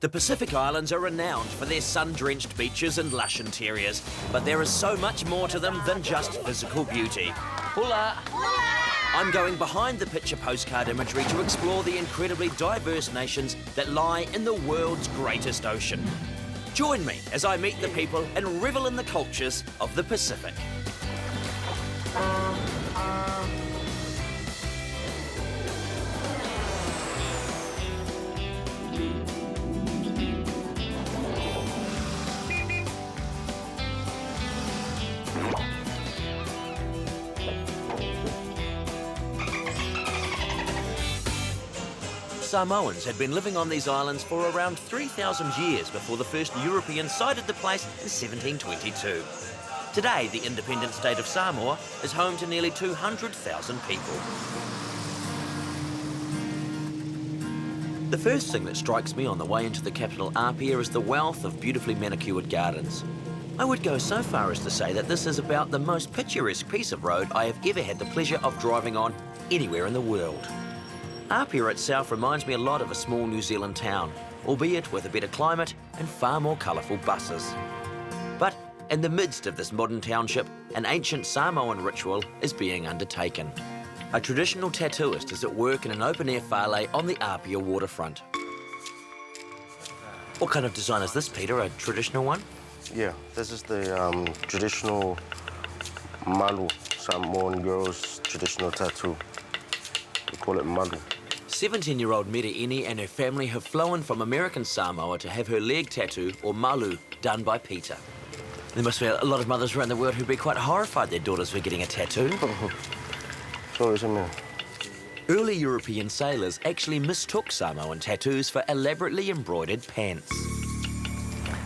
The Pacific Islands are renowned for their sun-drenched beaches and lush interiors, but there is so much more to them than just physical beauty. Hola! I'm going behind the picture postcard imagery to explore the incredibly diverse nations that lie in the world's greatest ocean. Join me as I meet the people and revel in the cultures of the Pacific. Samoans had been living on these islands for around 3,000 years before the first Europeans sighted the place in 1722. Today, the independent state of Samoa is home to nearly 200,000 people. The first thing that strikes me on the way into the capital Apia is the wealth of beautifully manicured gardens. I would go so far as to say that this is about the most picturesque piece of road I have ever had the pleasure of driving on anywhere in the world. Apia itself reminds me a lot of a small New Zealand town, albeit with a better climate and far more colourful buses. But in the midst of this modern township, an ancient Samoan ritual is being undertaken. A traditional tattooist is at work in an open-air whale on the Apia waterfront. What kind of design is this, Peter? A traditional one? Yeah, this is the traditional malu, Samoan girl's traditional tattoo. We call it malu. 17-year-old Meriini and her family have flown from American Samoa to have her leg tattoo, or malu, done by Peter. There must be a lot of mothers around the world who'd be quite horrified their daughters were getting a tattoo. Sorry, Samoa. Early European sailors actually mistook Samoan tattoos for elaborately embroidered pants.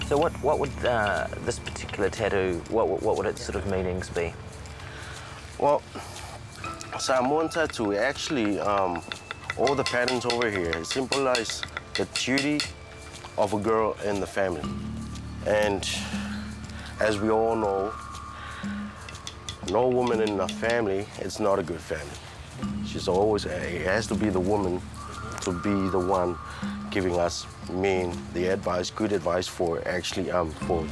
So what would this particular tattoo, what would its sort of meanings be? Well, Samoan tattoo, actually, all the patterns over here symbolize the duty of a girl in the family. And as we all know, no woman in a family is not a good family. She's always, it has to be the woman to be the one giving us the advice, good advice for actually, for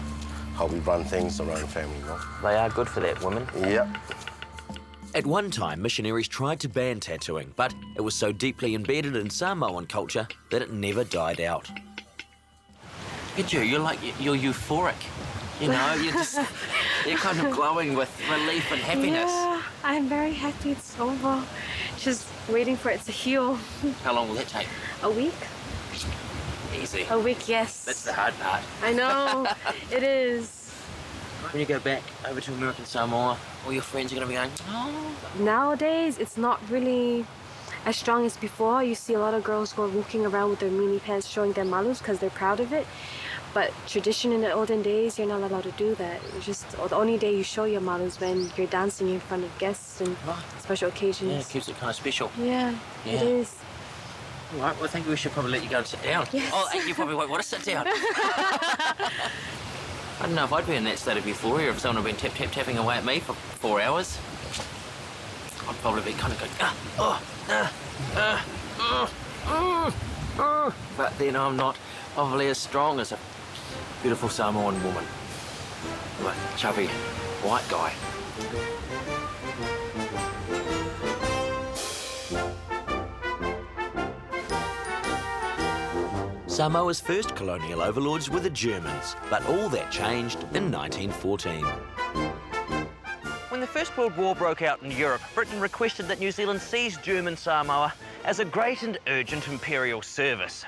how we run things around the family, you know? They are good for that, women. Yep. At one time, missionaries tried to ban tattooing, but it was so deeply embedded in Samoan culture that it never died out. You're euphoric. You know, you're kind of glowing with relief and happiness. Yeah, I'm very happy it's over. Just waiting for it to heal. How long will that take? A week? Easy. A week, yes. That's the hard part. I know, it is. When you go back over to American Samoa, all your friends are going to be going, oh. Nowadays, it's not really as strong as before. You see a lot of girls who are walking around with their mini pants showing their malus because they're proud of it. But tradition in the olden days, you're not allowed to do that. It's just the only day you show your malus when you're dancing in front of guests and special occasions. Yeah, it keeps it kind of special. Yeah, it is. All right, well, I think we should probably let you go and sit down. Yes. Oh, you probably won't want to sit down. I don't know if I'd be in that state of euphoria if someone had been tapping away at me for 4 hours. I'd probably be kind of going, but then I'm not probably as strong as a beautiful Samoan woman. I'm a chubby white guy. Samoa's first colonial overlords were the Germans, but all that changed in 1914. When the First World War broke out in Europe, Britain requested that New Zealand seize German Samoa as a great and urgent imperial service.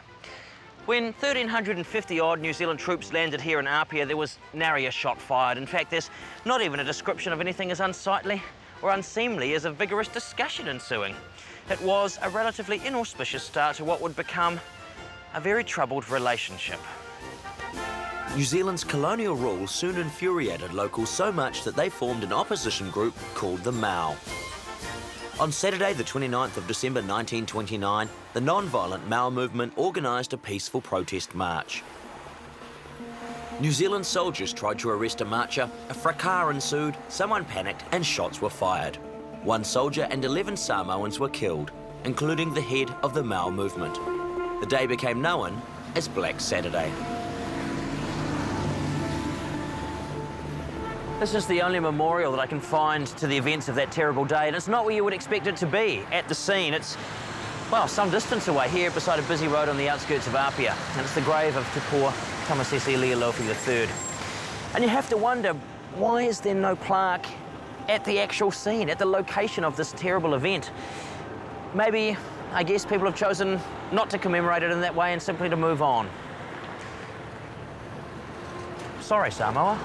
When 1,350-odd New Zealand troops landed here in Apia, there was nary a shot fired. In fact, there's not even a description of anything as unsightly or unseemly as a vigorous discussion ensuing. It was a relatively inauspicious start to what would become a very troubled relationship. New Zealand's colonial rule soon infuriated locals so much that they formed an opposition group called the Mau. On Saturday, the 29th of December 1929, the non-violent Mau movement organised a peaceful protest march. New Zealand soldiers tried to arrest a marcher, a fracas ensued, someone panicked and shots were fired. One soldier and 11 Samoans were killed, including the head of the Mau movement. The day became known as Black Saturday. This is the only memorial that I can find to the events of that terrible day, and it's not where you would expect it to be, at the scene. It's, well, some distance away here beside a busy road on the outskirts of Apia, and it's the grave of Te Pō Tamasese Lealofi III. And you have to wonder, why is there no plaque at the actual scene, at the location of this terrible event? Maybe, I guess, people have chosen not to commemorate it in that way and simply to move on. Sorry, Samoa.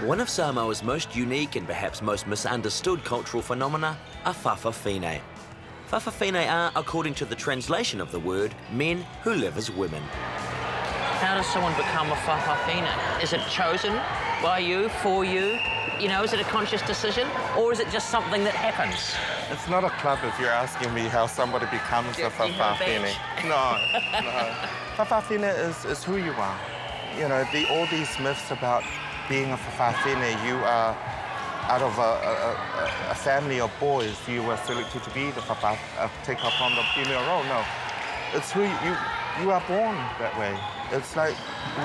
One of Samoa's most unique and perhaps most misunderstood cultural phenomena are whawhawhine. Whawhawhine are, according to the translation of the word, men who live as women. How does someone become a whawhawhine? Is it chosen by you, for you? You know, is it a conscious decision, or is it just something that happens? It's not a club if you're asking me how somebody becomes a whawhawhine. No. Whawhawhine is who you are. You know, all these myths about being a whawhawhine, you are out of a family of boys, you were selected to be the take up on the female role. No, it's who you are born that way. It's like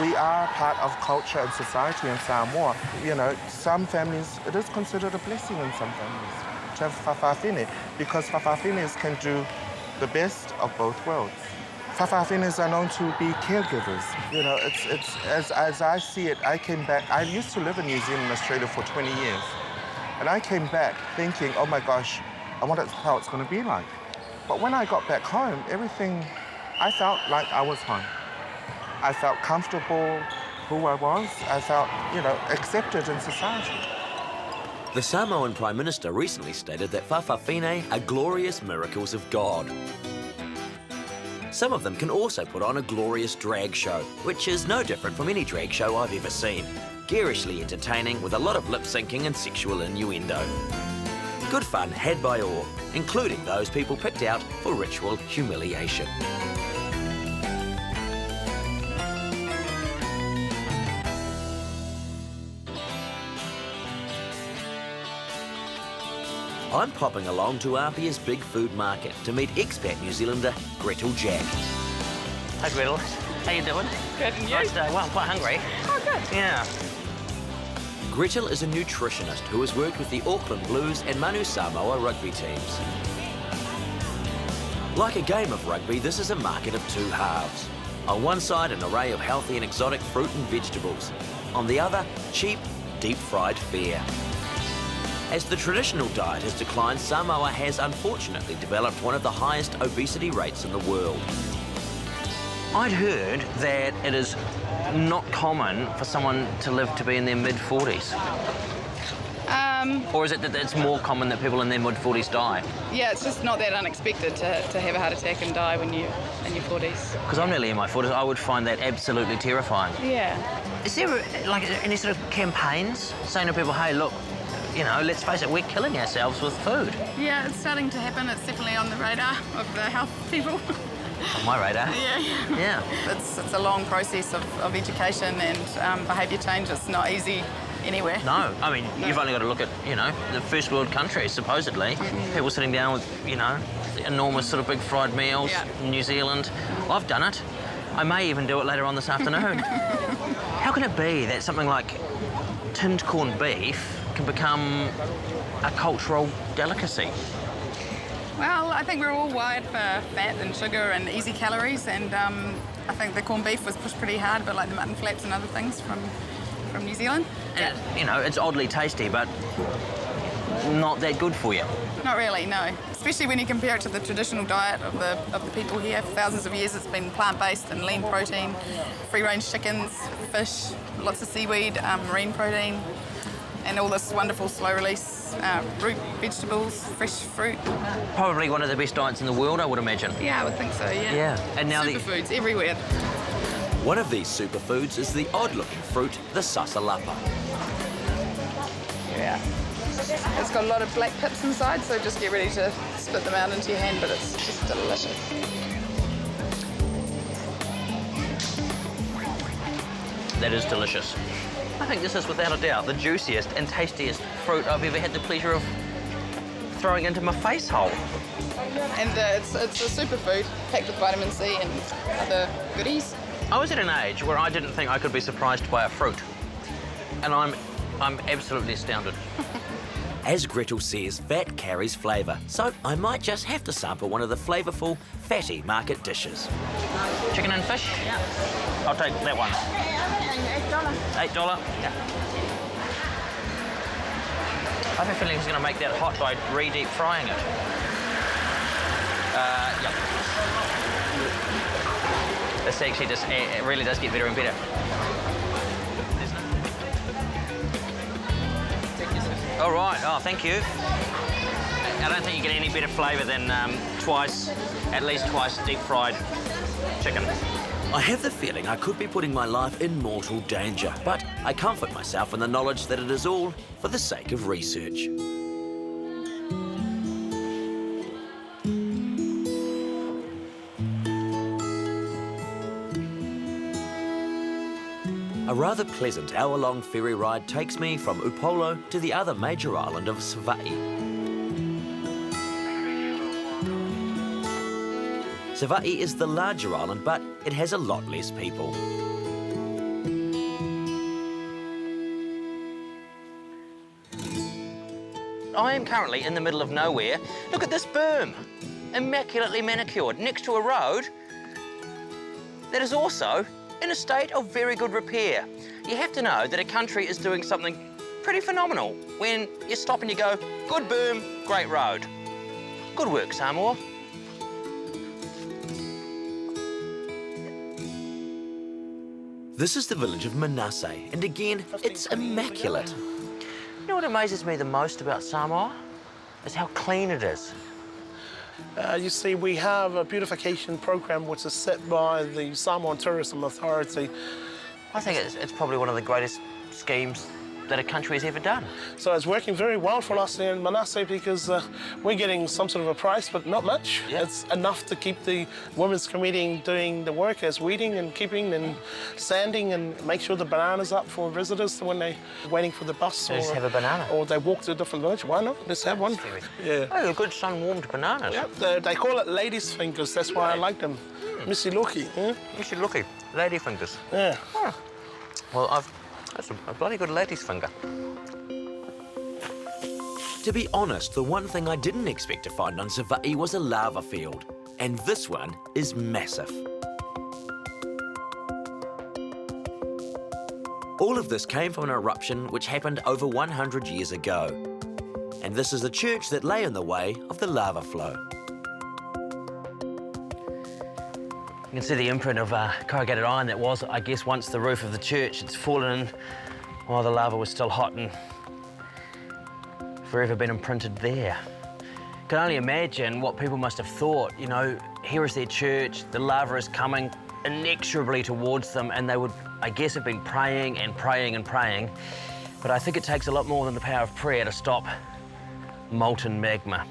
we are part of culture and society in Samoa. You know, some families, it is considered a blessing in some families to have whawhawhine, because whawhawhines can do the best of both worlds. Whawhawhines are known to be caregivers. You know, it's as I see it, I came back. I used to live in New Zealand and Australia for 20 years. And I came back thinking, oh my gosh, I wonder how it's going to be like. But when I got back home, everything, I felt like I was home. I felt comfortable who I was. I felt, you know, accepted in society. The Samoan Prime Minister recently stated that whawhawhine are glorious miracles of God. Some of them can also put on a glorious drag show, which is no different from any drag show I've ever seen. Garishly entertaining with a lot of lip-syncing and sexual innuendo. Good fun had by all, including those people picked out for ritual humiliation. I'm popping along to Apia's big food market to meet expat New Zealander Gretel Jack. Hi, Gretel. How you doing? Good, and you? Nice day. Well, I'm quite hungry. Oh, good. Yeah. Gretel is a nutritionist who has worked with the Auckland Blues and Manu Samoa rugby teams. Like a game of rugby, this is a market of two halves. On one side, an array of healthy and exotic fruit and vegetables. On the other, cheap, deep-fried fare. As the traditional diet has declined, Samoa has unfortunately developed one of the highest obesity rates in the world. I'd heard that it is not common for someone to live to be in their mid-40s. Or is it that it's more common that people in their mid-40s die? Yeah, it's just not that unexpected to have a heart attack and die when you're in your 40s. Because I'm nearly in my 40s, I would find that absolutely terrifying. Yeah. Is there like any sort of campaigns saying to people, hey, look, you know, let's face it, we're killing ourselves with food? Yeah, it's starting to happen. It's definitely on the radar of the health people. On my radar. Yeah. It's a long process of education and behaviour change. It's not easy anywhere. No, I mean, you've only got to look at, you know, the first world countries, supposedly. People sitting down with, you know, enormous sort of big fried meals in New Zealand. I've done it. I may even do it later on this afternoon. How can it be that something like tinned corned beef can become a cultural delicacy? Well, I think we're all wired for fat and sugar and easy calories, and I think the corned beef was pushed pretty hard, but like the mutton flaps and other things from New Zealand. And, you know, it's oddly tasty, but not that good for you. Not really, no. Especially when you compare it to the traditional diet of the people here. For thousands of years, it's been plant-based and lean protein, free-range chickens, fish, lots of seaweed, marine protein, and all this wonderful slow-release root vegetables, fresh fruit. Probably one of the best diets in the world, I would imagine. Yeah, I would think so, yeah. Yeah, and now superfoods everywhere. One of these superfoods is the odd-looking fruit, the sasalapa. Yeah. It's got a lot of black pips inside, so just get ready to split them out into your hand, but it's just delicious. That is delicious. I think this is without a doubt the juiciest and tastiest fruit I've ever had the pleasure of throwing into my face hole. And it's a superfood packed with vitamin C and other goodies. I was at an age where I didn't think I could be surprised by a fruit. And I'm absolutely astounded. As Gretel says, that carries flavour, so I might just have to sample one of the flavourful, fatty market dishes. Chicken and fish? Yeah. I'll take that one. $8? Yeah. I have a feeling he's going to make that hot by re-deep frying it. Yeah. This actually just, it really does get better and better. All right, oh, thank you. I don't think you get any better flavour than at least twice deep-fried chicken. I have the feeling I could be putting my life in mortal danger, but I comfort myself in the knowledge that it is all for the sake of research. A rather pleasant hour-long ferry ride takes me from Upolu to the other major island of Savaii. Savaii is the larger island, but it has a lot less people. I am currently in the middle of nowhere. Look at this berm, immaculately manicured, next to a road that is also in a state of very good repair. You have to know that a country is doing something pretty phenomenal when you stop and you go, good berm, great road. Good work, Samoa. This is the village of Manasseh, and again, it's immaculate. You know what amazes me the most about Samoa? Is how clean it is. You see, we have a beautification program which is set by the Samoan Tourism Authority. I think it's probably one of the greatest schemes that a country has ever done. So it's working very well for us in Manasseh because we're getting some sort of a price, but not much. Yeah. It's enough to keep the women's committee doing the work as weeding and keeping and sanding and make sure the banana's up for visitors when they're waiting for the bus. Just have a banana. Or they walk to a different village. Why not? Let's have one. Yeah. Oh, good sun-warmed bananas. Yep, they call it ladies' fingers. That's why I like them. Missy Looky. Missy Looky, lady fingers. Yeah. Oh. Well, that's a bloody good lady's finger. To be honest, the one thing I didn't expect to find on Savaii was a lava field, and this one is massive. All of this came from an eruption which happened over 100 years ago, and this is the church that lay in the way of the lava flow. You can see the imprint of corrugated iron that was, I guess, once the roof of the church. It's fallen in while the lava was still hot and forever been imprinted there. Can only imagine what people must have thought. You know, here is their church, the lava is coming inexorably towards them, and they would, I guess, have been praying and praying and praying. But I think it takes a lot more than the power of prayer to stop molten magma.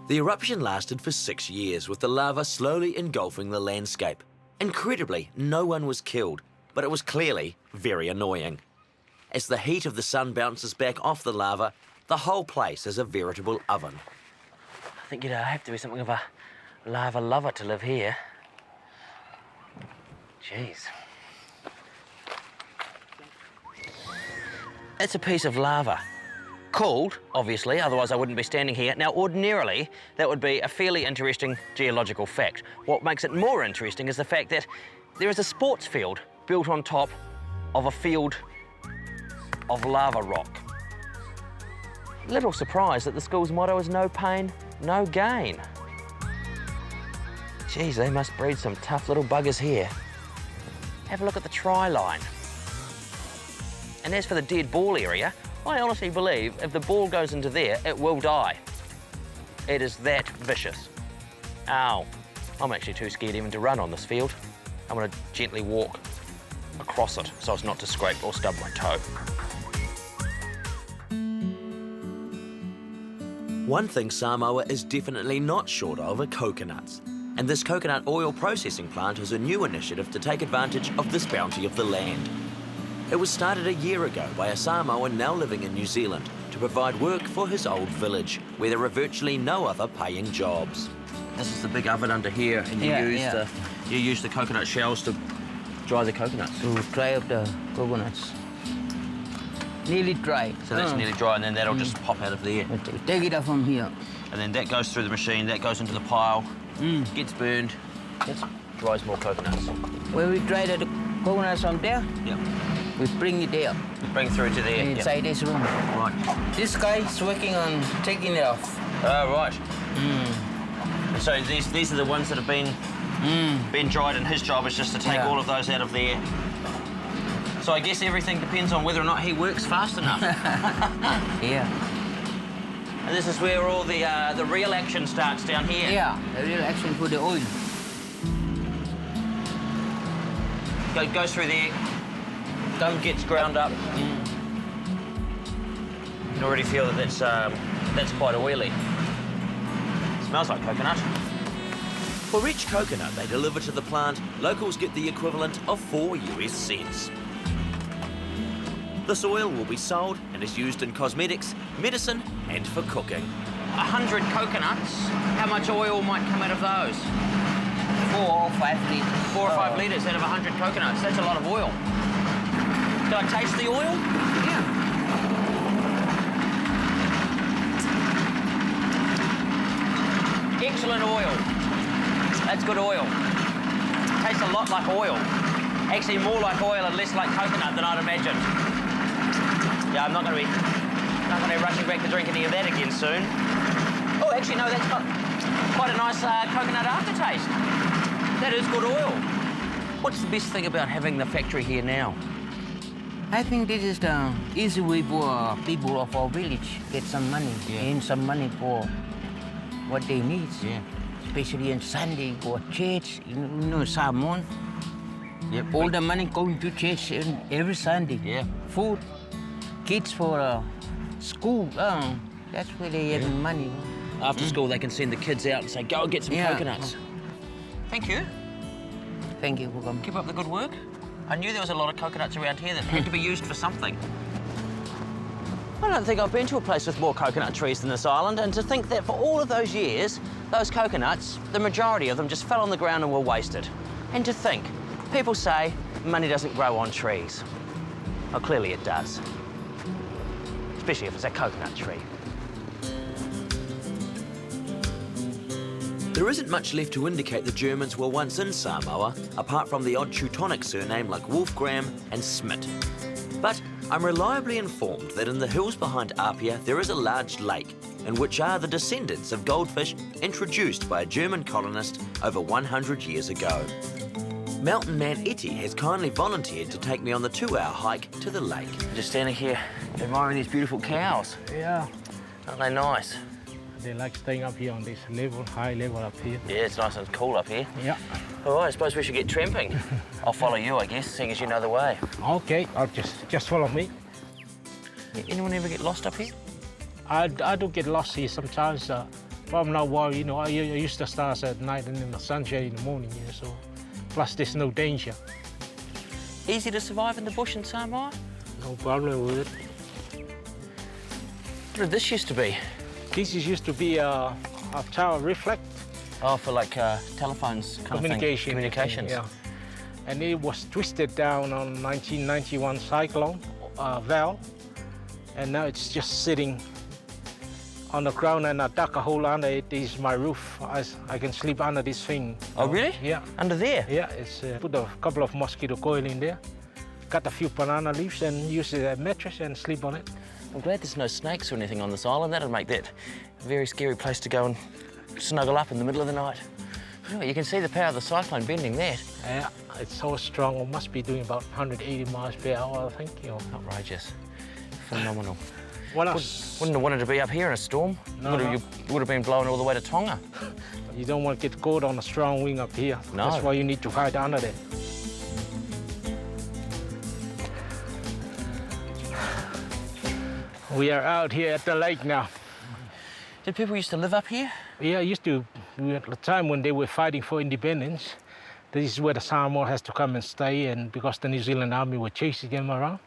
The eruption lasted for 6 years, with the lava slowly engulfing the landscape. Incredibly, no one was killed, but it was clearly very annoying. As the heat of the sun bounces back off the lava, the whole place is a veritable oven. I think you'd have to be something of a lava lover to live here. Jeez. It's a piece of lava. Cooled, obviously, otherwise I wouldn't be standing here. Now, ordinarily, that would be a fairly interesting geological fact. What makes it more interesting is the fact that there is a sports field built on top of a field of lava rock. Little surprised that the school's motto is no pain, no gain. Geez, they must breed some tough little buggers here. Have a look at the try line. And as for the dead ball area, I honestly believe if the ball goes into there, it will die. It is that vicious. Ow. I'm actually too scared even to run on this field. I'm going to gently walk across it so as not to scrape or stub my toe. One thing Samoa is definitely not short of are coconuts. And this coconut oil processing plant is a new initiative to take advantage of this bounty of the land. It was started a year ago by a Samoan now living in New Zealand to provide work for his old village, where there are virtually no other paying jobs. This is the big oven under here, and you use the coconut shells to dry the coconuts. To dry up the coconuts. Nearly dry. So that's nearly dry, and then that'll just pop out of there. Take it up from here. And then that goes through the machine, that goes into the pile, gets burned, dries more coconuts. When we dry the coconuts from there, we bring it there. Bring it through to there. Inside this room. Right. This guy is working on taking it off. Oh, right. So these are the ones that have been dried, and his job is just to take all of those out of there. So I guess everything depends on whether or not he works fast enough. Yeah. And this is where all the real action starts down here. Yeah, the real action for the oil. Goes through there, gets ground up. You can already feel that that's quite oily. Smells like coconut. For each coconut they deliver to the plant, locals get the equivalent of 4 US cents. This oil will be sold and is used in cosmetics, medicine, and for cooking. 100 coconuts, how much oil might come out of those? 4 or 5 liters. 4 or 5 litres out of 100 coconuts. That's a lot of oil. Can I taste the oil? Yeah. Excellent oil. That's good oil. Tastes a lot like oil. Actually more like oil and less like coconut than I'd imagined. Yeah, I'm not going to be rushing back to drink any of that again soon. Oh, actually, no, that's got quite a nice coconut aftertaste. That is good oil. What's the best thing about having the factory here now? I think this is the easy way for people of our village get some money, earn some money for what they need. Yeah. Especially on Sunday for church, you know, Samoa. Yep. All the money going to church every Sunday. Yeah. Food, kids for school. That's where they get money. After school, they can send the kids out and say, go and get some coconuts. Thank you. Thank you for coming. Keep up the good work. I knew there was a lot of coconuts around here that had to be used for something. I don't think I've been to a place with more coconut trees than this island, and to think that for all of those years, those coconuts, the majority of them just fell on the ground and were wasted. And to think, people say money doesn't grow on trees. Well, clearly it does. Especially if it's a coconut tree. There isn't much left to indicate the Germans were once in Samoa, apart from the odd Teutonic surname like Wolfgram and Smith. But I'm reliably informed that in the hills behind Apia there is a large lake, in which are the descendants of goldfish introduced by a German colonist over 100 years ago. Mountain man Eti has kindly volunteered to take me on the 2-hour hike to the lake. Just standing here admiring these beautiful cows. Yeah, Aren't they nice? they like staying up here on this level, high level up here. Yeah, it's nice and cool up here. Yeah. All right, I suppose we should get tramping. I'll follow you, I guess, seeing as you know the way. Okay, I'll just follow me. Anyone ever get lost up here? I do get lost here sometimes, but I'm not worried. You know, I use the stars at night and then the sunshine in the morning. You know, so plus there's no danger. Easy to survive in the bush in Samoa? No problem with it. What did this used to be? This used to be a tower reflect. Oh, for like telephones kind Communication. of thing. Communications. Yeah. And it was twisted down on 1991 cyclone valve, and now it's just sitting on the ground, and I dug a hole under it. This is my roof. I can sleep under this thing. Oh, really? Yeah. Under there? Yeah, it's put a couple of mosquito coil in there, cut a few banana leaves and use it as a mattress and sleep on it. I'm glad there's no snakes or anything on this island. That'd make that a very scary place to go and snuggle up in the middle of the night. Oh, you can see the power of the cyclone bending that. Yeah, it's so strong. It must be doing about 180 miles per hour, I think. You know. Outrageous. Phenomenal. What else? Wouldn't have wanted to be up here in a storm. No, You would have been blown all the way to Tonga. You don't want to get caught on a strong wind up here. No. That's why you need to hide under there. We are out here at the lake now. Did people used to live up here? Yeah, used to, at the time when they were fighting for independence, This is where the Samoa has to come and stay, and because the New Zealand army were chasing him around.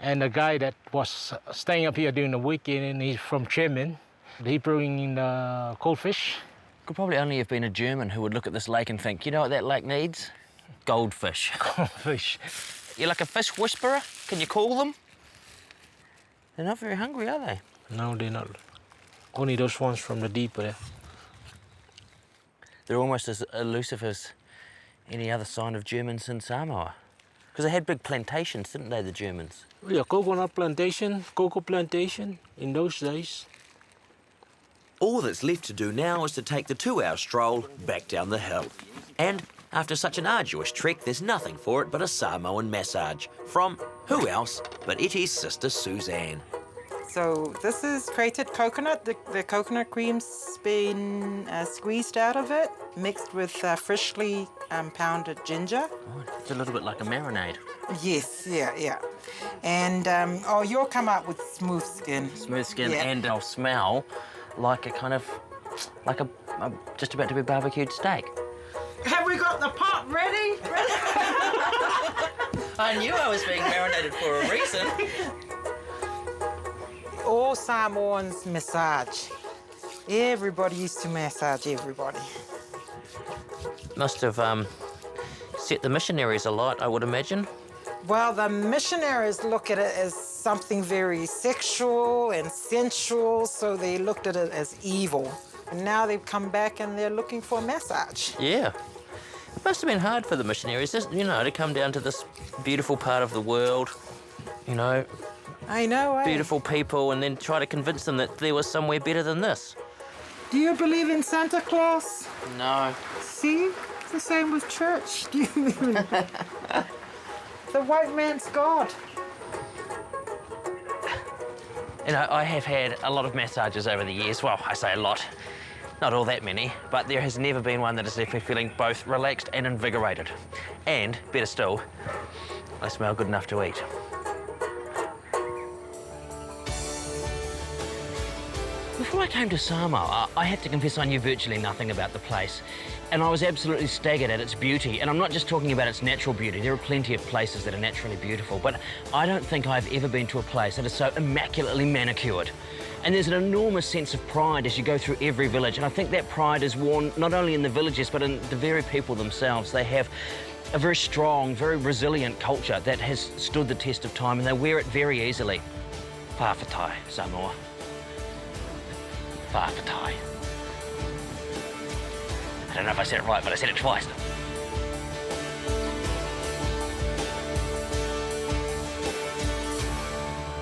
And the guy that was staying up here during the weekend, and he's from Chairman, he bringing in cold fish. Could probably only have been a German who would look at this lake and think, you know what that lake needs? Goldfish. Goldfish. You're like a fish whisperer? Can you call them? They're not very hungry, are they? No, they're not. Only those ones from the deep there. They're almost as elusive as any other sign of Germans in Samoa. Because they had big plantations, didn't they, the Germans? Yeah, coconut plantation, cocoa plantation in those days. All that's left to do now is to take the 2-hour stroll back down the hill. And after such an arduous trek, there's nothing for it but a Samoan massage from who else but Eti's sister Suzanne. So this is grated coconut. The coconut cream's been squeezed out of it, mixed with freshly pounded ginger. Oh, it's a little bit like a marinade. Yes, yeah. And you'll come out with smooth skin. Smooth skin, Yeah. and it'll smell like a kind of, like a just about to be barbecued steak. Have we got the pot ready? I knew I was being marinated for a reason. All Samoans massage. Everybody used to massage everybody. Must have set the missionaries alight, I would imagine. Well, the missionaries look at it as something very sexual and sensual, so they looked at it as evil. And now they've come back and they're looking for a massage. Yeah. It must have been hard for the missionaries, you know, to come down to this beautiful part of the world, you know, I know, eh? beautiful people, and then try to convince them that there was somewhere better than this. Do you believe in Santa Claus? No. See? It's the same with church. Do you believe in the white man's God? You know, I have had a lot of massages over the years. Well, I say a lot. Not all that many, but there has never been one that has left me feeling both relaxed and invigorated. And, better still, I smell good enough to eat. Before I came to Samoa, I have to confess I knew virtually nothing about the place. And I was absolutely staggered at its beauty. And I'm not just talking about its natural beauty. There are plenty of places that are naturally beautiful, but I don't think I've ever been to a place that is so immaculately manicured. And there's an enormous sense of pride as you go through every village. And I think that pride is worn not only in the villages, but in the very people themselves. They have a very strong, very resilient culture that has stood the test of time, and they wear it very easily. Whawhatai, Samoa. Whawhatai. I don't know if I said it right, but I said it twice.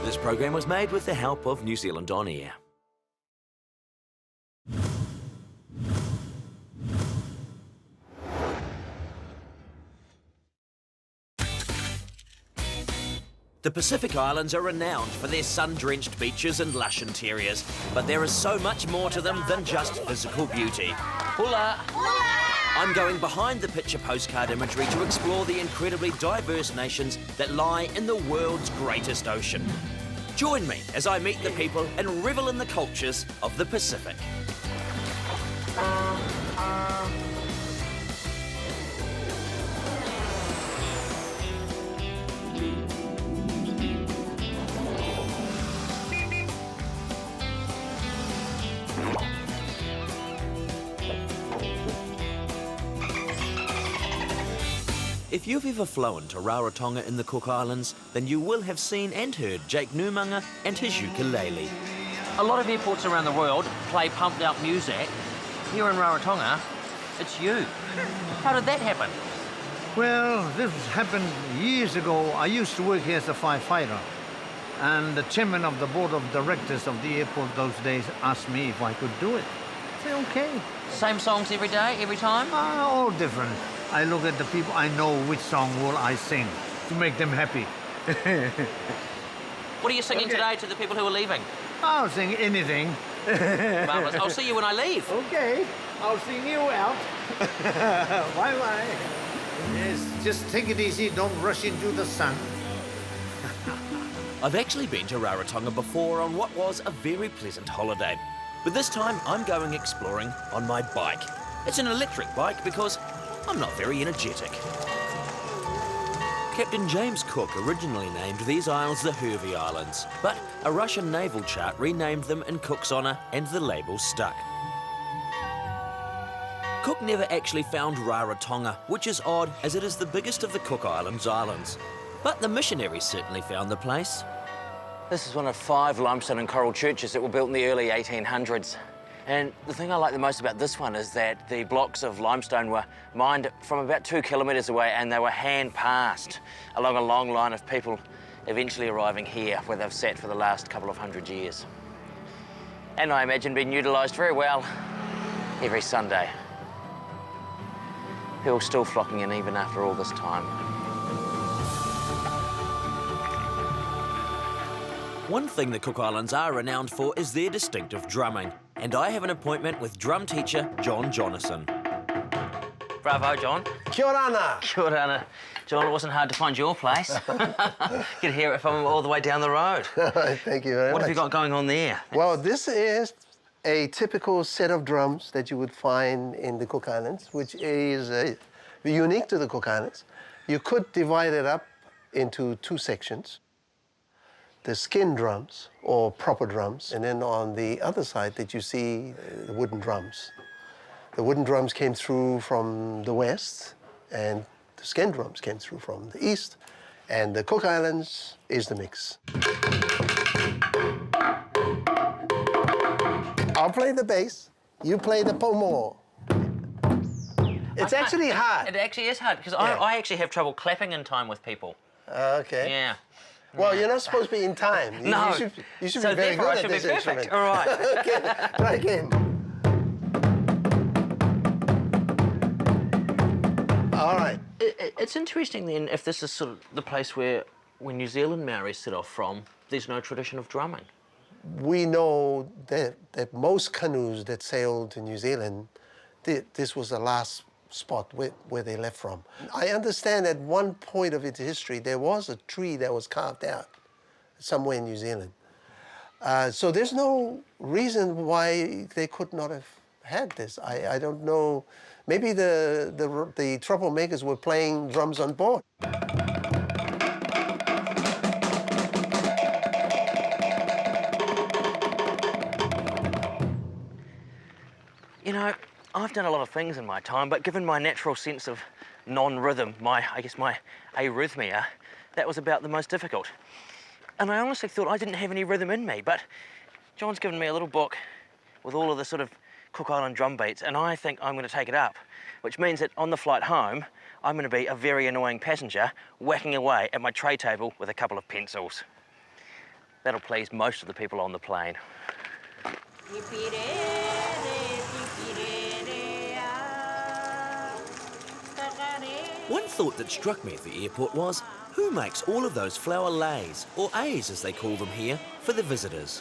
This program was made with the help of New Zealand On Air. The Pacific Islands are renowned for their sun-drenched beaches and lush interiors, but there is so much more to them than just physical beauty. Hula! I'm going behind the picture postcard imagery to explore the incredibly diverse nations that lie in the world's greatest ocean. Join me as I meet the people and revel in the cultures of the Pacific. If you've ever flown to Rarotonga in the Cook Islands, then you will have seen and heard Jake Numanga and his ukulele. A lot of airports around the world play pumped-out music. Here in Rarotonga, it's you. How did that happen? Well, this happened years ago. I used to work here as a firefighter. And the chairman of the board of directors of the airport those days asked me if I could do it. I said, okay. Same songs every day, every time? All different. I look at the people, I know which song will I sing to make them happy. What are you singing today to the people who are leaving? I'll sing anything. Marvellous. I'll see you when I leave. Okay, I'll sing you out. Bye-bye. Yes, just take it easy, don't rush into the sun. I've actually been to Rarotonga before on what was a very pleasant holiday. But this time I'm going exploring on my bike. It's an electric bike because I'm not very energetic. Captain James Cook originally named these isles the Hervey Islands, but a Russian naval chart renamed them in Cook's honour and the label stuck. Cook never actually found Rarotonga, which is odd as it is the biggest of the Cook Islands islands. But the missionaries certainly found the place. This is one of 5 limestone and coral churches that were built in the early 1800s. And the thing I like the most about this one is that the blocks of limestone were mined from about 2 kilometres away, and they were hand-passed along a long line of people eventually arriving here, where they've sat for the last couple of 100 years. And I imagine being utilised very well every Sunday. People still flocking in even after all this time. One thing the Cook Islands are renowned for is their distinctive drumming, and I have an appointment with drum teacher John Jonathan. Bravo, John. Kia ora. Kia ora. John, it wasn't hard to find your place. You could hear it from all the way down the road. Thank you very much. What have you got going on there? Well, this is a typical set of drums that you would find in the Cook Islands, which is unique to the Cook Islands. You could divide it up into 2 sections. The skin drums, or proper drums, and then on the other side that you see the wooden drums. The wooden drums came through from the west, and the skin drums came through from the east, and the Cook Islands is the mix. I'll play the bass, you play the pomo. It's actually hard. It actually is hard, because I actually have trouble clapping in time with people. Okay. Yeah. Well, you're not supposed to be in time. No. You should So be very therefore good I at should this be perfect. instrument. All right. Okay, try again. All right. It's interesting then, if this is sort of the place where New Zealand Maoris set off from, there's no tradition of drumming. We know that most canoes that sailed to New Zealand, this was the last spot where they left from. I understand at one point of its history, there was a tree that was carved out somewhere in New Zealand. So there's no reason why they could not have had this. I don't know. Maybe the troublemakers were playing drums on board. You know, I've done a lot of things in my time, but given my natural sense of non-rhythm, I guess my arrhythmia, that was about the most difficult. And I honestly thought I didn't have any rhythm in me, but John's given me a little book with all of the sort of Cook Island drum beats, and I think I'm going to take it up, which means that on the flight home, I'm going to be a very annoying passenger whacking away at my tray table with a couple of pencils. That'll please most of the people on the plane. One thought that struck me at the airport was, who makes all of those flower leis, or A's as they call them here, for the visitors?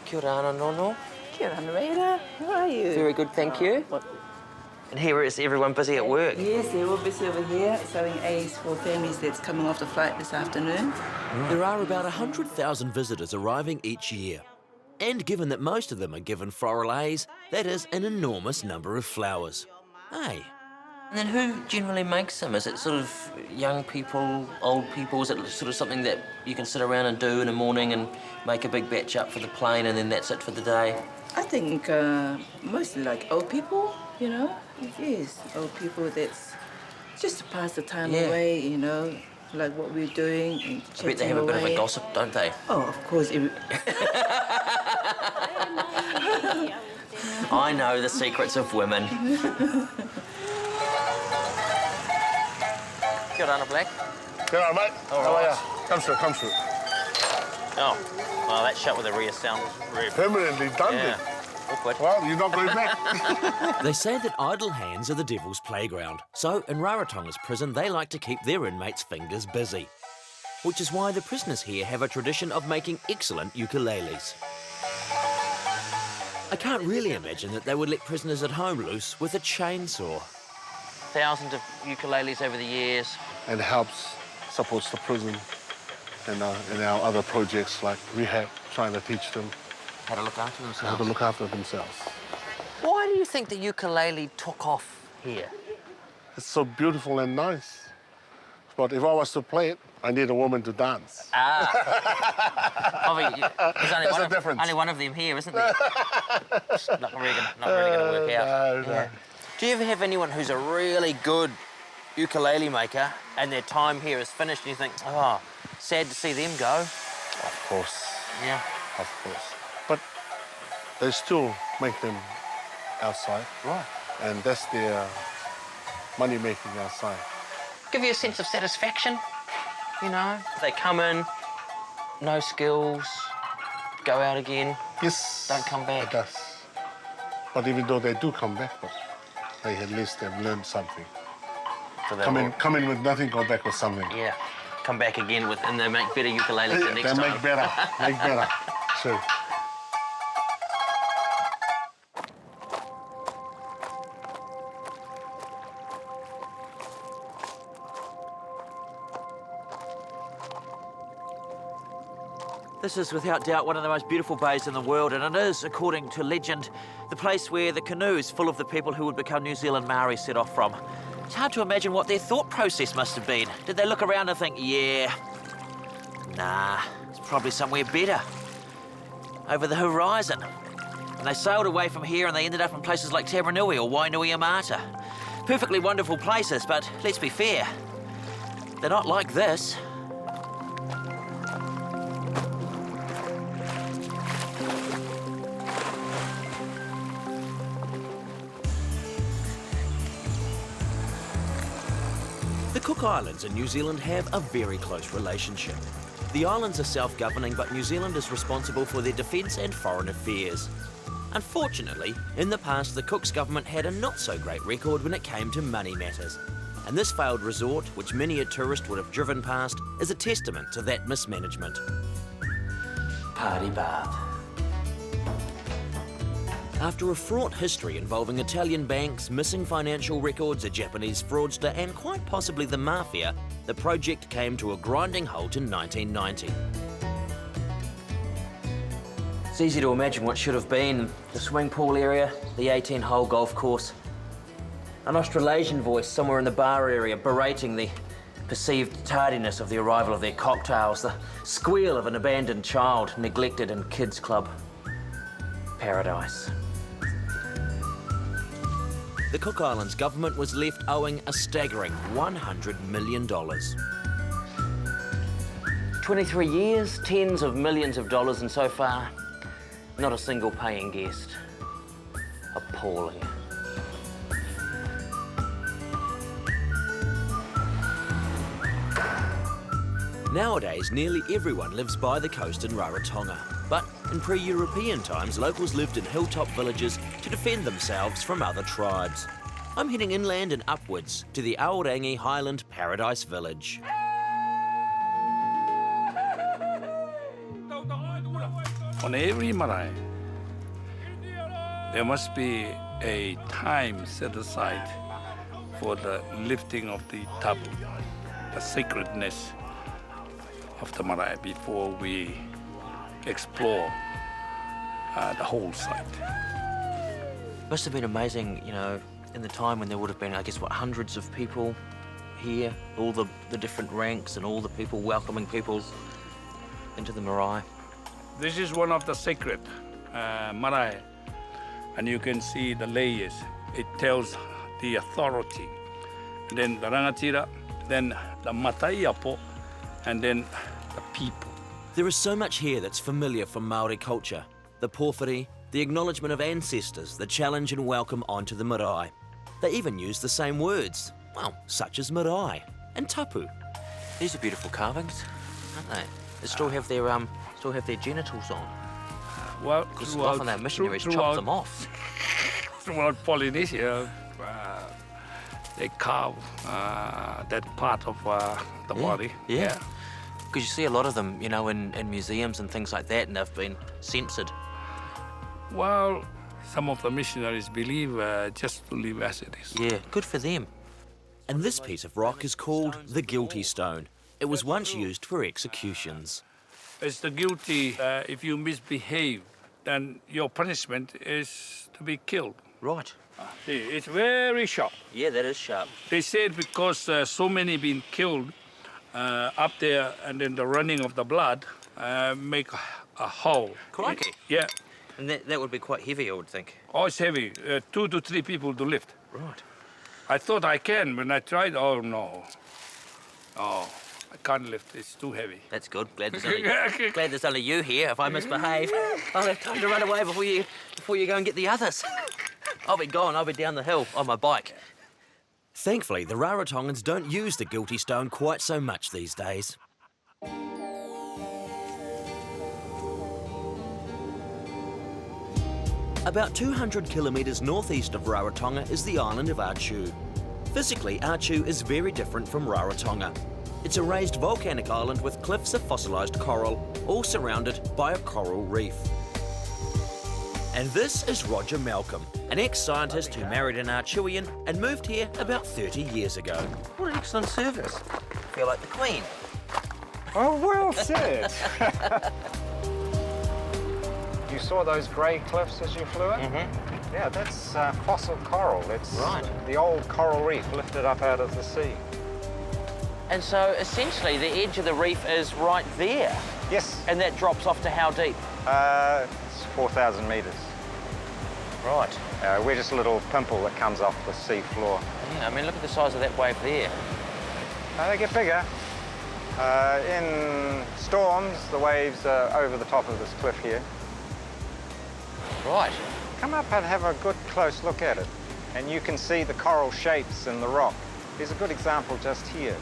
Kia ora, Nono. Kia ora, Reira. How are you? Very good, thank you. And here is everyone busy at work. Yes, they're all busy over here selling A's for families that's coming off the flight this afternoon. There are about 100,000 visitors arriving each year. And given that most of them are given floral A's, that is an enormous number of flowers. Hey. And then who generally makes them? Is it sort of young people, old people? Is it sort of something that you can sit around and do in the morning and make a big batch up for the plane and then that's it for the day? I think mostly like old people, you know. Yes, old people that's just to pass the time away, you know, like what we're doing and I bet they have a bit of a gossip, don't they? Oh, of course. I know the secrets of women. Kia ora, Black. Kia ora, mate. How are you? Come through, come through. Oh, well, that shut with a rear sound. Permanently done Yeah. it. Awkward. Well, you're not going back. They say that idle hands are the devil's playground, so in Rarotonga's prison they like to keep their inmates' fingers busy. Which is why the prisoners here have a tradition of making excellent ukuleles. I can't really imagine that they would let prisoners at home loose with a chainsaw. Thousands of ukuleles over the years. And helps, supports the prison and our other projects like rehab, trying to teach them How to look after themselves. how to look after themselves. Why do you think the ukulele took off here? It's so beautiful and nice. But if I was to play it, I need a woman to dance. Ah. There's only one of them here, isn't there? It's not really going to work out. No. Do you ever have anyone who's a really good ukulele maker and their time here is finished and you think, oh, sad to see them go? Of course. Yeah. Of course. But they still make them outside. Right. And that's their money making outside. Give you a sense of satisfaction, you know? They come in, no skills, go out again. Yes. Don't come back. It does. But even though they do come back, but they at least have learned something. So come in with nothing, go back with something. Yeah. Come back again and they make better ukuleles the next time. They make better. Make better. Sure. This is without doubt one of the most beautiful bays in the world, and it is, according to legend, the place where the canoes full of the people who would become New Zealand Maori set off from. It's hard to imagine what their thought process must have been. Did they look around and think, yeah, nah, it's probably somewhere better, over the horizon? And they sailed away from here and they ended up in places like Taranui or Wainui-a-Mata. Perfectly wonderful places, but let's be fair, they're not like this. The Cook Islands and New Zealand have a very close relationship. The islands are self-governing, but New Zealand is responsible for their defence and foreign affairs. Unfortunately, in the past, the Cook's government had a not-so-great record when it came to money matters. And this failed resort, which many a tourist would have driven past, is a testament to that mismanagement. Party bath. After a fraught history involving Italian banks, missing financial records, a Japanese fraudster, and quite possibly the mafia, the project came to a grinding halt in 1990. It's easy to imagine what should have been the swimming pool area, the 18-hole golf course. An Australasian voice somewhere in the bar area berating the perceived tardiness of the arrival of their cocktails, the squeal of an abandoned child neglected in kids' club. Paradise. The Cook Islands government was left owing a staggering $100 million. 23 years, tens of millions of dollars, and so far, not a single paying guest. Appalling. Nowadays, nearly everyone lives by the coast in Rarotonga. But in pre-European times, locals lived in hilltop villages to defend themselves from other tribes. I'm heading inland and upwards to the Aorangi Highland Paradise Village. On every marae, there must be a time set aside for the lifting of the tapu, the sacredness of the marae, before we explore the whole site. Must have been amazing, you know, in the time when there would have been, I guess, what, hundreds of people here, all the different ranks and all the people welcoming people into the marae. This is one of the sacred marae, and you can see the layers. It tells the authority. And then the rangatira, then the mataiapo, and then the people. There is so much here that's familiar from Māori culture. The porphyry, the acknowledgement of ancestors, the challenge and welcome onto the marae. They even use the same words, well, such as marae and tapu. These are beautiful carvings, aren't they? They still have their genitals on. Well, because often our missionaries chop them off. Throughout Polynesia, they carve that part of the body. Yeah. Because you see a lot of them, you know, in museums and things like that, and they've been censored. Well, some of the missionaries believe just to leave as it is. Yeah, good for them. And this piece of rock is called the guilty stone. It was once used for executions. It's the guilty. If you misbehave, then your punishment is to be killed. Right. See, it's very sharp. Yeah, that is sharp. They said because so many been killed up there, and then the running of the blood make a hole. Crikey. Yeah. And that would be quite heavy, I would think. Oh, it's heavy. 2 to 3 people to lift. Right. I thought I can when I tried. Oh no. Oh, I can't lift. It's too heavy. That's good. Glad there's only you here. If I misbehave, I'll have time to run away before you go and get the others. I'll be gone. I'll be down the hill on my bike. Thankfully, the Rarotongans don't use the guilty stone quite so much these days. About 200 kilometres northeast of Rarotonga is the island of Achu. Physically, Achu is very different from Rarotonga. It's a raised volcanic island with cliffs of fossilised coral, all surrounded by a coral reef. And this is Roger Malcolm, an ex-scientist who married an Achuian and moved here about 30 years ago. What an excellent service. Feel like the Queen. Oh, well said. You saw those grey cliffs as you flew in? Mm-hmm. Yeah, that's fossil coral. It's right. The old coral reef lifted up out of the sea. And so, essentially, the edge of the reef is right there? Yes. And that drops off to how deep? It's 4,000 metres. Right. We're just a little pimple that comes off the sea floor. Yeah, I mean, look at the size of that wave there. They get bigger. In storms, the waves are over the top of this cliff here. Right. Come up and have a good close look at it, and you can see the coral shapes in the rock. Here's a good example just here.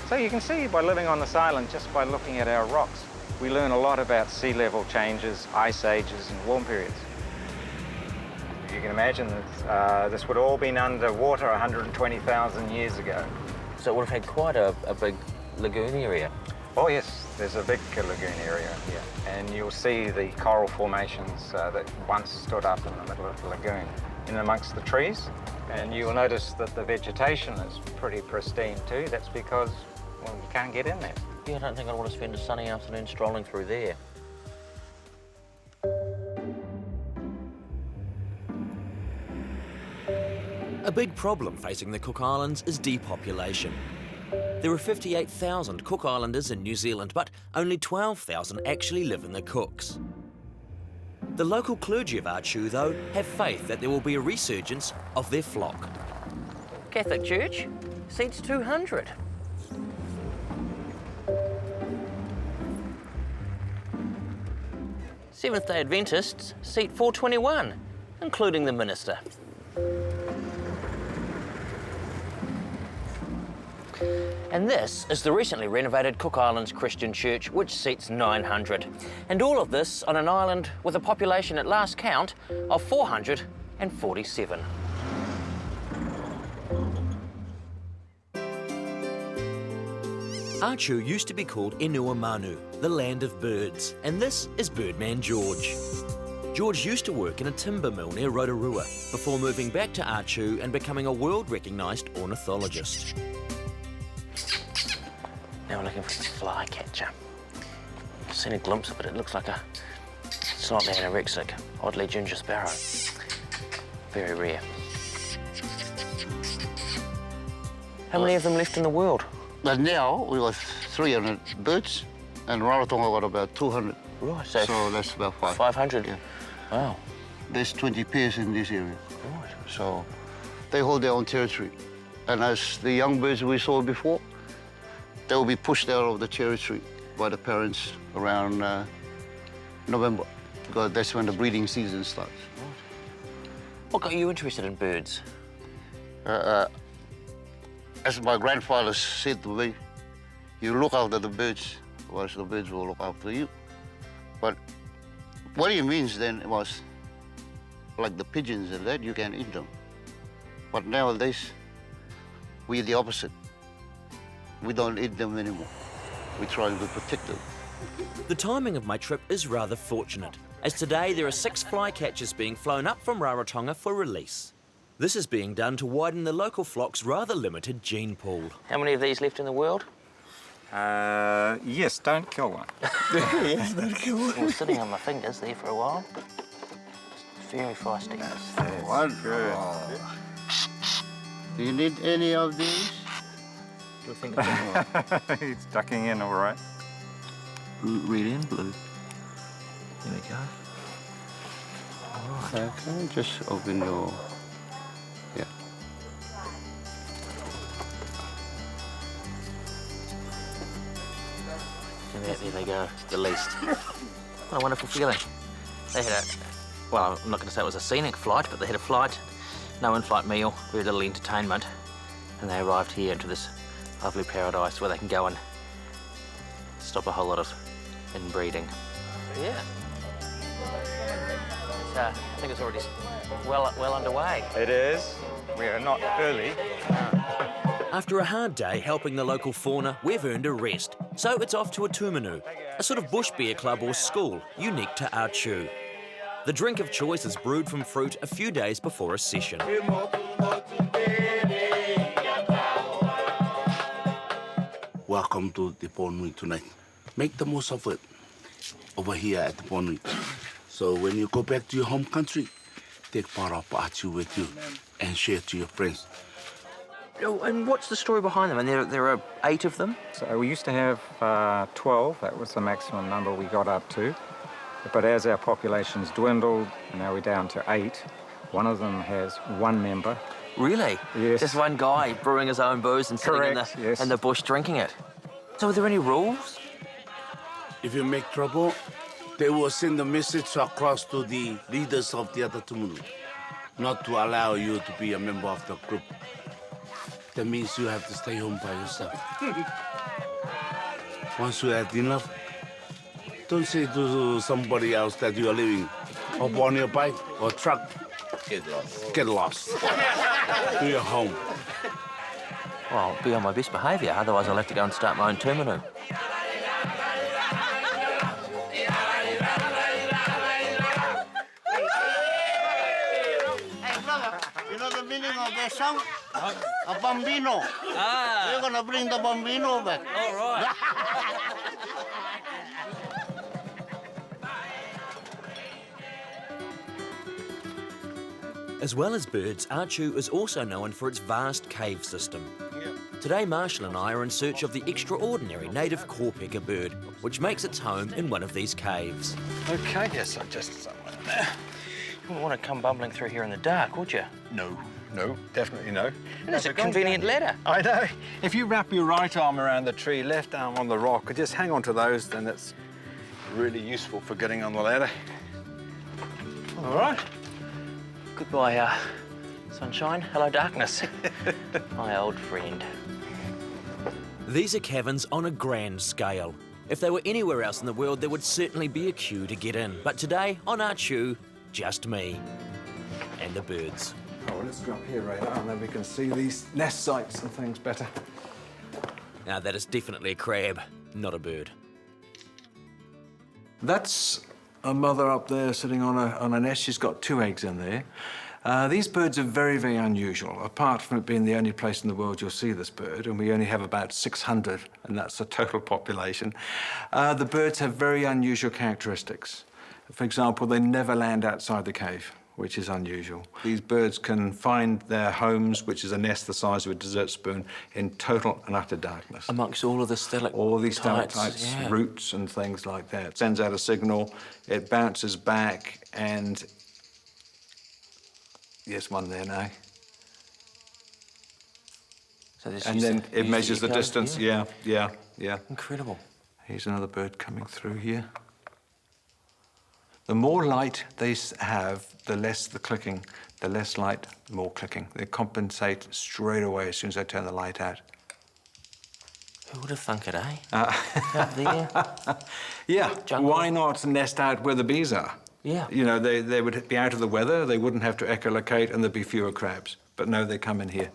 So you can see by living on this island, just by looking at our rocks, we learn a lot about sea level changes, ice ages, and warm periods. You can imagine that this would all been underwater 120,000 years ago. So it would have had quite a big lagoon area. Oh yes, there's a big lagoon area here, and you'll see the coral formations that once stood up in the middle of the lagoon, in amongst the trees. And you'll notice that the vegetation is pretty pristine too. That's because, well, you can't get in there. Yeah, I don't think I'd want to spend a sunny afternoon strolling through there. A big problem facing the Cook Islands is depopulation. There are 58,000 Cook Islanders in New Zealand, but only 12,000 actually live in the Cooks. The local clergy of Achu, though, have faith that there will be a resurgence of their flock. Catholic Church seats 200. Seventh-day Adventists seat 421, including the minister. And this is the recently renovated Cook Islands Christian Church, which seats 900. And all of this on an island with a population at last count of 447. Achu used to be called Enuamanu, the land of birds, and this is Birdman George. George used to work in a timber mill near Rotorua before moving back to Achu and becoming a world-recognised ornithologist. Now we're looking for the flycatcher. I've seen a glimpse of it. It looks like a slightly anorexic, oddly ginger sparrow. Very rare. How many of them left in the world? But now we got 300 birds, and Rarotonga got about 200. Right, so that's about 500. Yeah. Wow. There's 20 pairs in this area. Right. So they hold their own territory. And as the young birds we saw before, they will be pushed out of the territory by the parents around November, because that's when the breeding season starts. What got you interested in birds? As my grandfather said to me, you look after the birds, or else the birds will look after you. But what he means then was, like the pigeons and that, you can eat them. But nowadays, we're the opposite. We don't eat them anymore. We're trying to protect them. The timing of my trip is rather fortunate, as today there are 6 flycatchers being flown up from Rarotonga for release. This is being done to widen the local flock's rather limited gene pool. How many of these left in the world? Yes, don't kill one. Yes, don't kill one. It was sitting on my fingers there for a while. Very feisty. One. Good. Do you need any of these? He's ducking in, all right. Red and blue. There we go. All right. Can you just open your... Yeah. And there they go, released. What a wonderful feeling. They had a, well, I'm not going to say it was a scenic flight, but they had a flight, no in-flight meal, very little entertainment, and they arrived here into this lovely paradise where they can go and stop a whole lot of inbreeding. Yeah. I think it's already well underway. It is. We are not early. After a hard day helping the local fauna, we've earned a rest. So it's off to a tumanu, a sort of bush beer club or school unique to Achu. The drink of choice is brewed from fruit a few days before a session. Welcome to the Ponui tonight. Make the most of it over here at the Ponui. So when you go back to your home country, take part of Achu with you and share to your friends. Oh, and what's the story behind them? And there are 8 of them? So we used to have 12. That was the maximum number we got up to. But as our populations dwindled, now we're down to 8. One of them has 1 member. Really? Yes. Just one guy brewing his own booze and sitting Correct, in the bush drinking it. So are there any rules? If you make trouble, they will send a message across to the leaders of the other tumunu, not to allow you to be a member of the group. That means you have to stay home by yourself. Once you had enough, don't say to somebody else that you are living up on your bike or truck. Get lost. Get lost. To your home. Well, I'll be on my best behaviour, otherwise I'll have to go and start my own tumanu. You know the meaning of that song? A bambino. Ah. We're gonna bring the bambino back. All right. As well as birds, Achu is also known for its vast cave system. Today, Marshall and I are in search of the extraordinary native corpecker bird, which makes its home in one of these caves. Okay, yes, I just somewhere there. You wouldn't want to come bumbling through here in the dark, would you? No, definitely no. There's a convenient ladder. I know. If you wrap your right arm around the tree, left arm on the rock, and just hang on to those, then it's really useful for getting on the ladder. All right. Goodbye, sunshine. Hello, darkness. My old friend. These are caverns on a grand scale. If they were anywhere else in the world, there would certainly be a queue to get in. But today, on Achu, just me and the birds. Oh, well, let's go up here, Radar, and then we can see these nest sites and things better. Now, that is definitely a crab, not a bird. That's a mother up there sitting on a nest. She's got 2 eggs in there. These birds are very, very unusual, apart from it being the only place in the world you'll see this bird, and we only have about 600, and that's the total population. The birds have very unusual characteristics. For example, they never land outside the cave, which is unusual. These birds can find their homes, which is a nest the size of a dessert spoon, in total and utter darkness. Amongst all of the stalactites. All these stalactites, yeah. roots and things like that. It sends out a signal, it bounces back, and yes, one there now. So this and then it measures the echo, distance. Yeah. Incredible. Here's another bird coming through here. The more light they have, the less the clicking. The less light, the more clicking. They compensate straight away as soon as I turn the light out. Who would have thunk it, eh? Up there. Yeah, Jungle. Why not nest out where the bees are? Yeah. You know, they would be out of the weather, they wouldn't have to echolocate, and there'd be fewer crabs. But no, they come in here.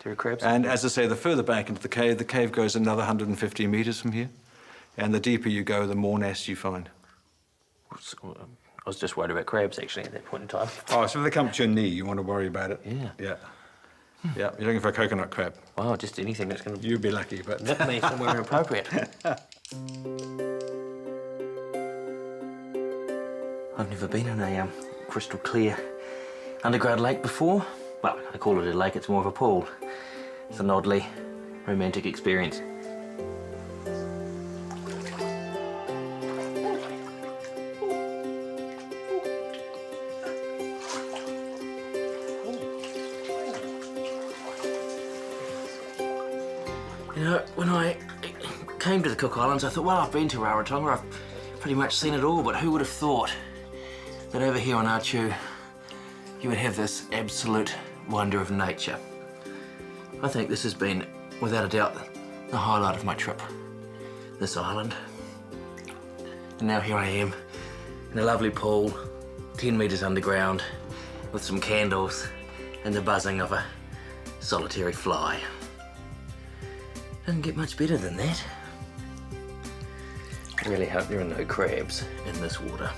There are crabs. And as I say, the further back into the cave goes another 150 metres from here. And the deeper you go, the more nests you find. I was just worried about crabs, actually, at that point in time. Oh, so if they come to your knee, you want to worry about it? Yeah. Yeah. Yeah, you're looking for a coconut crab. Wow, just anything that's going to... You'd be lucky, but... nip me somewhere inappropriate. I've never been in a crystal clear underground lake before. Well, I call it a lake, it's more of a pool. It's an oddly romantic experience. You know, when I came to the Cook Islands, I thought, well, I've been to Rarotonga, I've pretty much seen it all, but who would have thought that over here on Archu, you would have this absolute wonder of nature. I think this has been, without a doubt, the highlight of my trip. This island. And now here I am, in a lovely pool, 10 metres underground, with some candles and the buzzing of a solitary fly. Doesn't get much better than that. I really hope there are no crabs in this water.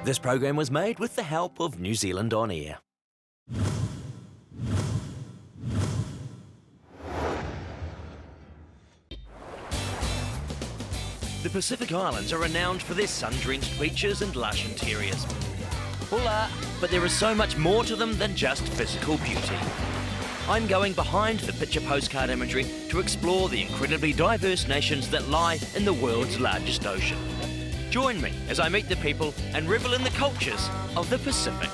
This program was made with the help of New Zealand On Air. The Pacific Islands are renowned for their sun-drenched beaches and lush interiors. Hola! But there is so much more to them than just physical beauty. I'm going behind the picture postcard imagery to explore the incredibly diverse nations that lie in the world's largest ocean. Join me as I meet the people and revel in the cultures of the Pacific.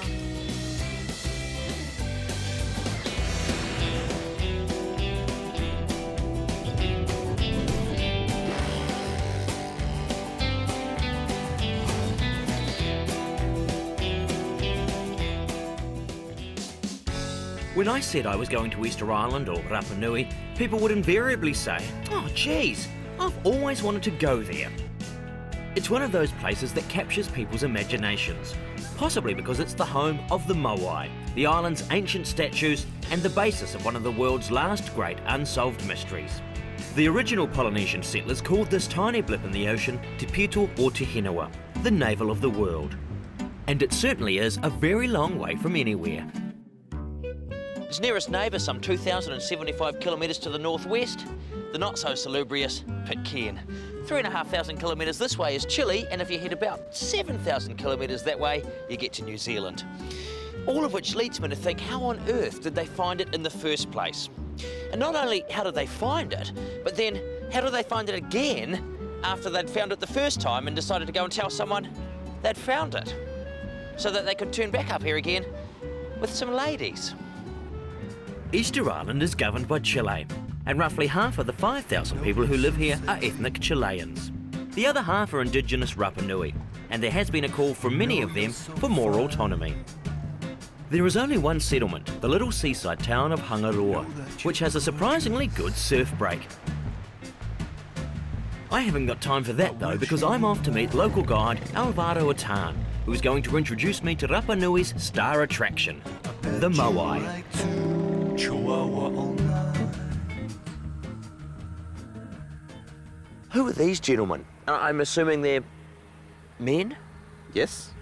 When I said I was going to Easter Island or Rapa Nui, people would invariably say, "Oh geez, I've always wanted to go there." It's one of those places that captures people's imaginations, possibly because it's the home of the Moai, the island's ancient statues and the basis of one of the world's last great unsolved mysteries. The original Polynesian settlers called this tiny blip in the ocean Te Pito or Te Henua, the navel of the world. And it certainly is a very long way from anywhere. Its nearest neighbour some 2,075 kilometres to the northwest, the not-so-salubrious Pitcairn. 3,500 kilometres this way is Chile, and if you head about 7,000 kilometres that way, you get to New Zealand. All of which leads me to think, how on earth did they find it in the first place? And not only how did they find it, but then how did they find it again after they'd found it the first time and decided to go and tell someone they'd found it, so that they could turn back up here again with some ladies? Easter Island is governed by Chile, and roughly half of the 5,000 people who live here are ethnic Chileans. The other half are indigenous Rapa Nui, and there has been a call from many of them for more autonomy. There is only one settlement, the little seaside town of Hangaroa, which has a surprisingly good surf break. I haven't got time for that though, because I'm off to meet local guide Alvaro Atan, who is going to introduce me to Rapa Nui's star attraction, the Moai. Who are these gentlemen? I'm assuming they're men? Yes,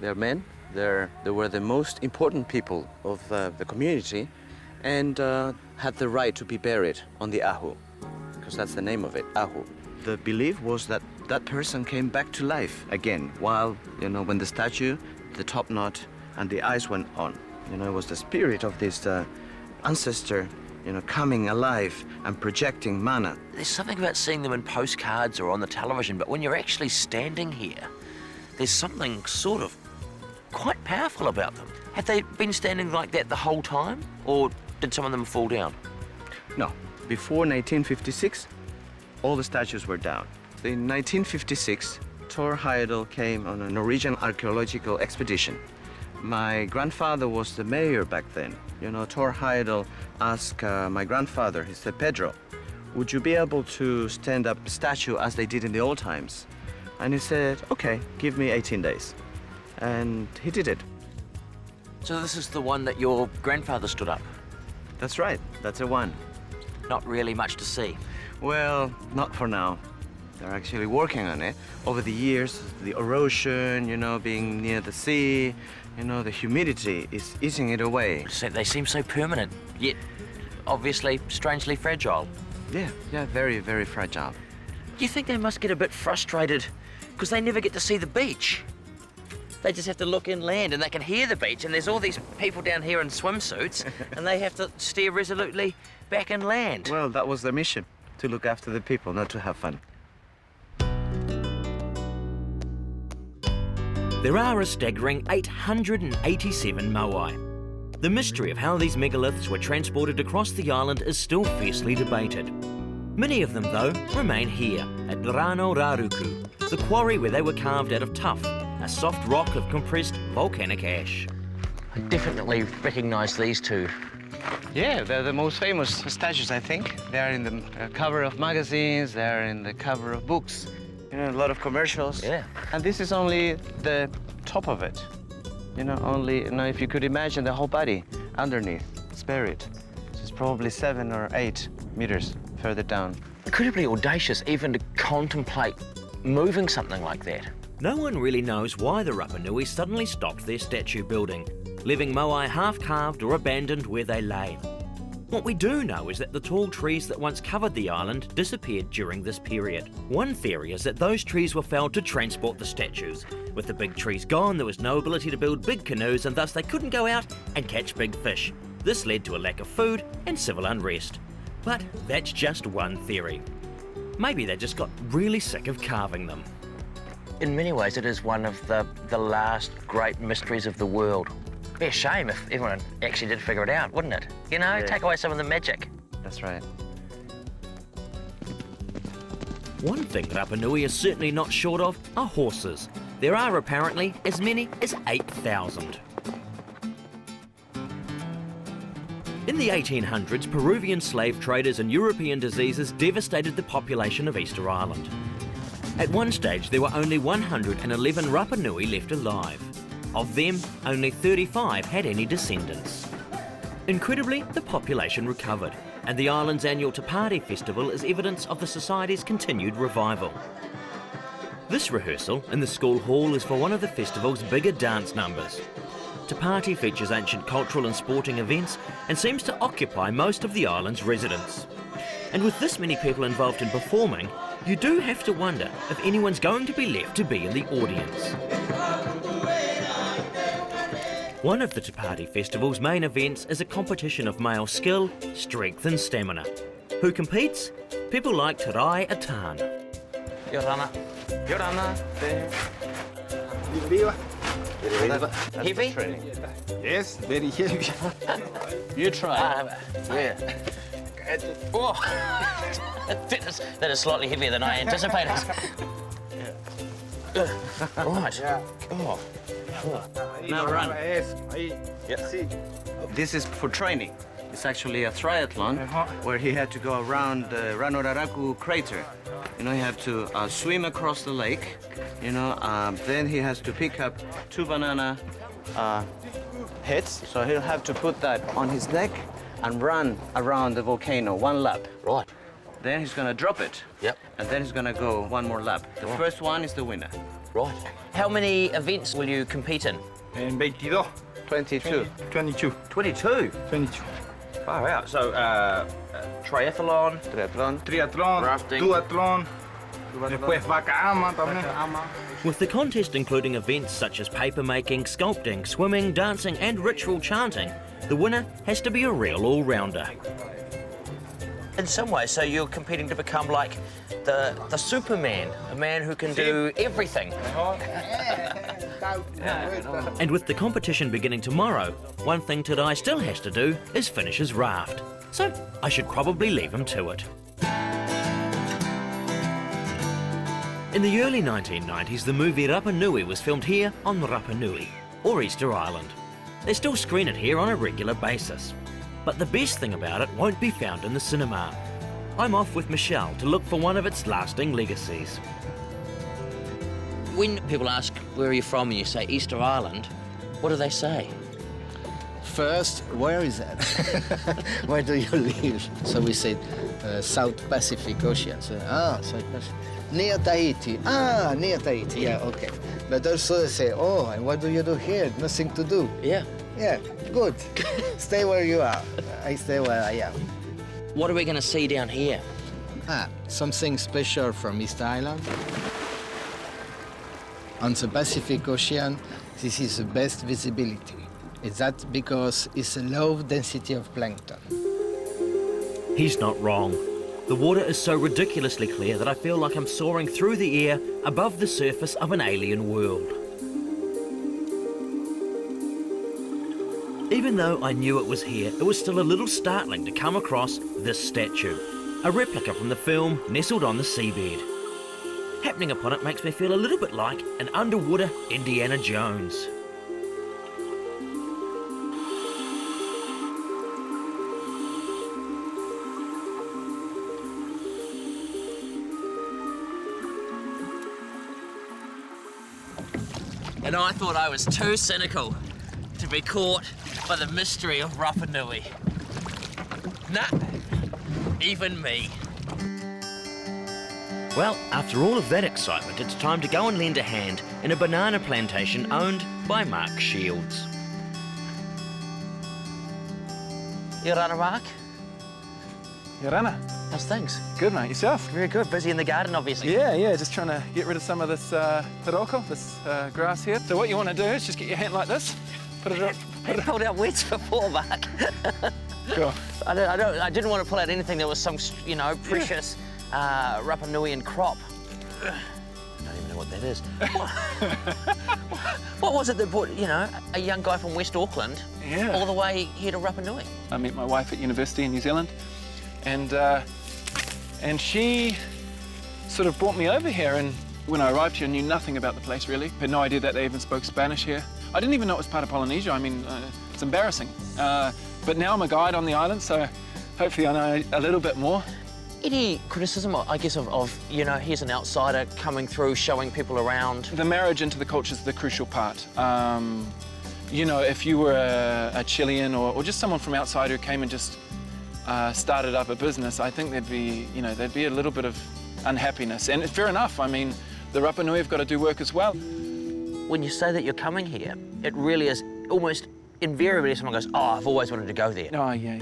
they're men. They were the most important people of the community and had the right to be buried on the Ahu, because that's the name of it, Ahu. The belief was that that person came back to life again while, when the statue, the top knot, and the eyes went on. It was the spirit of this ancestor, coming alive and projecting mana. There's something about seeing them in postcards or on the television, but when you're actually standing here, there's something sort of quite powerful about them. Have they been standing like that the whole time, or did some of them fall down? No. Before 1956, all the statues were down. In 1956, Thor Heyerdahl came on a Norwegian archaeological expedition. My grandfather was the mayor back then. Thor Heyerdahl asked my grandfather, he said, "Pedro, would you be able to stand up a statue as they did in the old times?" And he said, "Okay, give me 18 days. And he did it. So this is the one that your grandfather stood up? That's right, that's a one. Not really much to see. Well, not for now. They're actually working on it. Over the years, the erosion, you know, being near the sea, you know, the humidity is eating it away. They seem so permanent, yet obviously strangely fragile. Yeah, very, very fragile. Do you think they must get a bit frustrated because they never get to see the beach? They just have to look inland and they can hear the beach, and there's all these people down here in swimsuits and they have to steer resolutely back inland. Well, that was their mission, to look after the people, not to have fun. There are a staggering 887 moai. The mystery of how these megaliths were transported across the island is still fiercely debated. Many of them, though, remain here at Rano Raruku, the quarry where they were carved out of tuff, a soft rock of compressed volcanic ash. I definitely recognise these two. Yeah, they're the most famous statues, I think. They're in the cover of magazines, they're in the cover of books, you know, a lot of commercials. Yeah. And this is only the top of it. You know, only, you know, if you could imagine the whole body underneath, it's buried. So it's probably 7 or 8 meters further down. Incredibly audacious even to contemplate moving something like that. No one really knows why the Rapa Nui suddenly stopped their statue building, leaving moai half-carved or abandoned where they lay. What we do know is that the tall trees that once covered the island disappeared during this period. One theory is that those trees were felled to transport the statues. With the big trees gone, there was no ability to build big canoes, and thus they couldn't go out and catch big fish. This led to a lack of food and civil unrest. But that's just one theory. Maybe they just got really sick of carving them. In many ways, it is one of the last great mysteries of the world. It'd be a shame if everyone actually did figure it out, wouldn't it? You know, Yeah. take away some of the magic. That's right. One thing Rapa Nui is certainly not short of are horses. There are apparently as many as 8,000. In the 1800s, Peruvian slave traders and European diseases devastated the population of Easter Island. At one stage, there were only 111 Rapa Nui left alive. Of them, only 35 had any descendants. Incredibly, the population recovered, and the island's annual Te Pāti festival is evidence of the society's continued revival. This rehearsal in the school hall is for one of the festival's bigger dance numbers. Te Pāti features ancient cultural and sporting events and seems to occupy most of the island's residents. And with this many people involved in performing, you do have to wonder if anyone's going to be left to be in the audience. One of the Te Pāti Festival's main events is a competition of male skill, strength and stamina. Who competes? People like Te Rai Atan. Yorana. There. Heavy? Yes, very heavy. You try. Yeah. Oh. that is slightly heavier than I anticipated. Right. Oh. Now run. This is for training. It's actually a triathlon where he had to go around the Ranoraraku crater. You know, he had to swim across the lake. You know, then he has to pick up 2 banana heads. So he'll have to put that on his neck and run around the volcano 1 lap. Right. Then he's gonna drop it. Yep. And then he's gonna go 1 more lap. The first one is the winner. Right. How many events will you compete in? En 22. 22. 22. 22? 22. Far out. So, triathlon, triatlón, rafting, duatlón, después vaca ama también. With the contest including events such as papermaking, sculpting, swimming, dancing and ritual chanting, the winner has to be a real all-rounder. In some ways, so you're competing to become like the Superman, a man who can do everything. And with the competition beginning tomorrow, one thing Te Rai still has to do is finish his raft. So I should probably leave him to it. In the early 1990s, the movie Rapa Nui was filmed here on Rapa Nui, or Easter Island. They still screen it here on a regular basis. But the best thing about it won't be found in the cinema. I'm off with Michelle to look for one of its lasting legacies. When people ask where are you from and you say Easter Island, what do they say? First, where is that? Where do you live? So we said South Pacific Ocean. So, South Pacific. Near Tahiti. Near Tahiti. Yeah, okay. But also they say, oh, and what do you do here? Nothing to do. Yeah. Yeah, good. Stay where you are. I stay where I am. What are we going to see down here? Something special from East Island. On the Pacific Ocean, this is the best visibility. It's that because it's a low density of plankton. He's not wrong. The water is so ridiculously clear that I feel like I'm soaring through the air above the surface of an alien world. Even though I knew it was here, it was still a little startling to come across this statue, a replica from the film nestled on the seabed. Happening upon it makes me feel a little bit like an underwater Indiana Jones. And I thought I was too cynical to be caught by the mystery of Rapa Nui. Nah, even me. Well, after all of that excitement, it's time to go and lend a hand in a banana plantation owned by Mark Shields. Yorana, Mark? Yorana. How's things? Good, mate. Yourself? Very good. Busy in the garden, obviously. Yeah, just trying to get rid of some of this taroko, this grass here. So what you want to do is just get your hand like this, put it up. I've pulled out weeds before, Mark. Cool. I didn't want to pull out anything that was some, precious Rapa Nuian crop. I don't even know what that is. What was it that brought, a young guy from West Auckland all the way here to Rapa Nui? I met my wife at university in New Zealand, and she sort of brought me over here. And when I arrived here, I knew nothing about the place, really. Had no idea that they even spoke Spanish here. I didn't even know it was part of Polynesia. I mean, it's embarrassing. But now I'm a guide on the island, so hopefully I know a little bit more. Any criticism, I guess, of here's an outsider coming through, showing people around? The marriage into the culture is the crucial part. If you were a Chilean or just someone from outside who came and just started up a business, I think there'd be a little bit of unhappiness. And fair enough. I mean, the Rapa Nui have got to do work as well. When you say that you're coming here, it really is almost invariably someone goes, oh, I've always wanted to go there. Oh, yeah.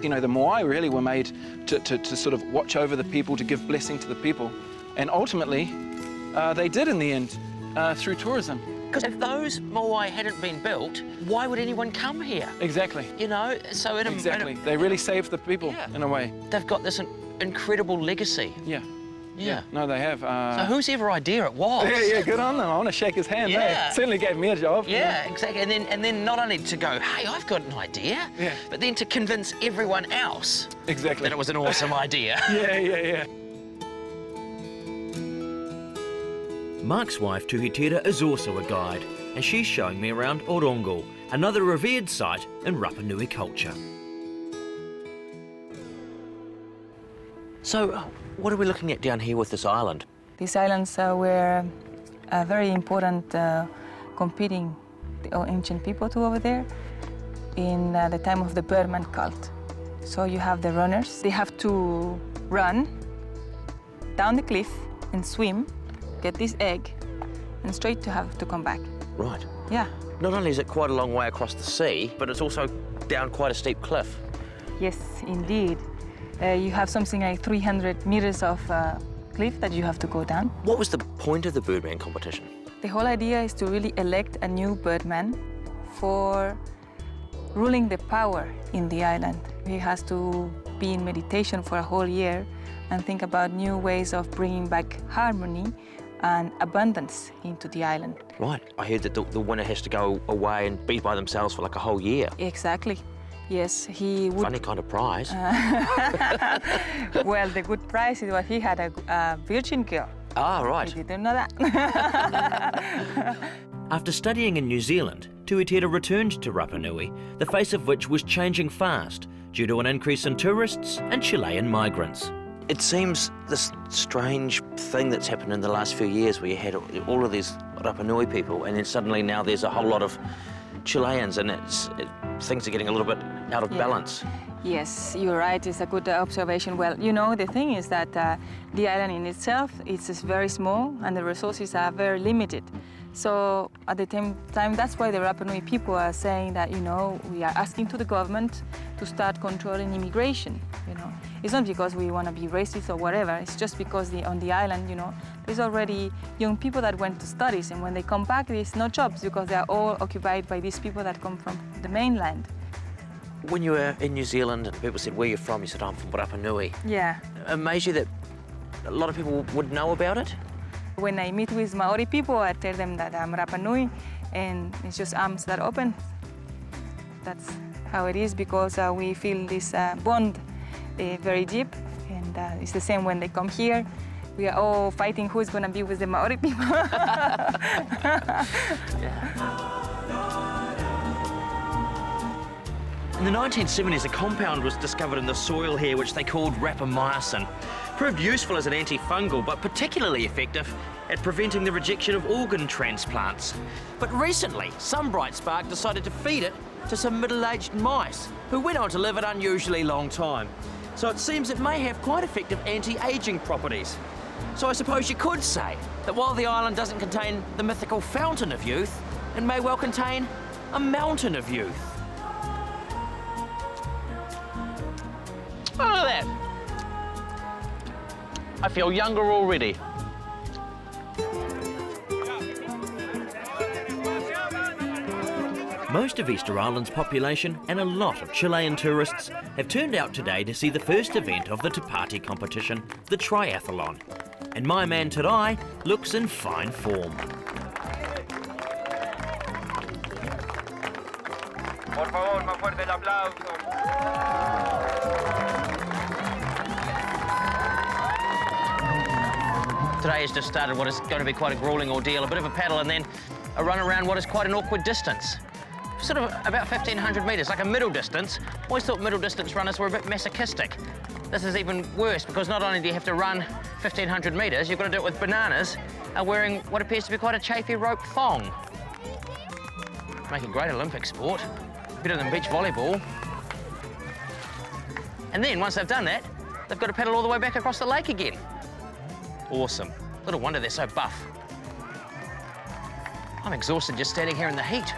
The Moai really were made to sort of watch over the people, to give blessing to the people. And ultimately, they did in the end, through tourism. Because if those Moai hadn't been built, why would anyone come here? Exactly. So exactly. They really saved the people, in a way. They've got this incredible legacy. Yeah. No, they have. So whose ever idea it was? Yeah, good on them. I want to shake his hand. Yeah. Hey, certainly gave me a job. Yeah, exactly. And then not only to go, hey, I've got an idea, but then to convince everyone else that it was an awesome idea. Yeah. Mark's wife, Tuhitera, is also a guide, and she's showing me around Orongo, another revered site in Rapa Nui culture. So, what are we looking at down here with this island? These islands were very important competing the ancient people to over there in the time of the Birdman cult. So you have the runners. They have to run down the cliff and swim, get this egg, and straight to have to come back. Right. Yeah. Not only is it quite a long way across the sea, but it's also down quite a steep cliff. Yes, indeed. You have something like 300 meters of cliff that you have to go down. What was the point of the Birdman competition? The whole idea is to really elect a new Birdman for ruling the power in the island. He has to be in meditation for a whole year and think about new ways of bringing back harmony and abundance into the island. Right. I heard that the winner has to go away and be by themselves for like a whole year. Exactly. Yes, he would... Funny kind of prize. Well, the good prize is that he had a virgin girl. Ah, right. You didn't know that. After studying in New Zealand, Tuhitera returned to Rapa Nui, the face of which was changing fast due to an increase in tourists and Chilean migrants. It seems this strange thing that's happened in the last few years where you had all of these Rapa Nui people and then suddenly now there's a whole lot of Chileans, and things are getting a little bit out of balance. Yes, you're right. It's a good observation. Well, you know, the thing is that the island in itself is very small and the resources are very limited. So at the same time, that's why the Rapa Nui people are saying that, you know, we are asking to the government to start controlling immigration, you know. It's not because we want to be racist or whatever. It's just because on the island, you know, there's already young people that went to studies, and when they come back, there's no jobs because they are all occupied by these people that come from the mainland. When you were in New Zealand and people said, where are you from? You said, I'm from Rapa Nui. Yeah. Amazed you that a lot of people would know about it? When I meet with Maori people, I tell them that I'm Rapa Nui, and it's just arms that open. That's how it is, because we feel this bond very deep, and it's the same when they come here. We are all fighting who's going to be with the Maori people. In the 1970s, a compound was discovered in the soil here which they called rapamycin. Proved useful as an antifungal, but particularly effective at preventing the rejection of organ transplants. But recently, some bright spark decided to feed it to some middle-aged mice who went on to live an unusually long time. So it seems it may have quite effective anti-aging properties. So I suppose you could say that while the island doesn't contain the mythical fountain of youth, it may well contain a mountain of youth. Oh, look at that. I feel younger already. Most of Easter Island's population and a lot of Chilean tourists have turned out today to see the first event of the Te Pāti competition, the triathlon. And my man Tarai looks in fine form. Por favor, más fuerte el aplauso. Today has just started what is going to be quite a gruelling ordeal, a bit of a paddle and then a run around what is quite an awkward distance. Sort of about 1,500 metres, like a middle distance. Always thought middle distance runners were a bit masochistic. This is even worse because not only do you have to run 1,500 metres, you've got to do it with bananas wearing what appears to be quite a chafy rope thong. Make a great Olympic sport, better than beach volleyball. And then once they've done that, they've got to paddle all the way back across the lake again. Awesome. Little wonder they're so buff. I'm exhausted just standing here in the heat,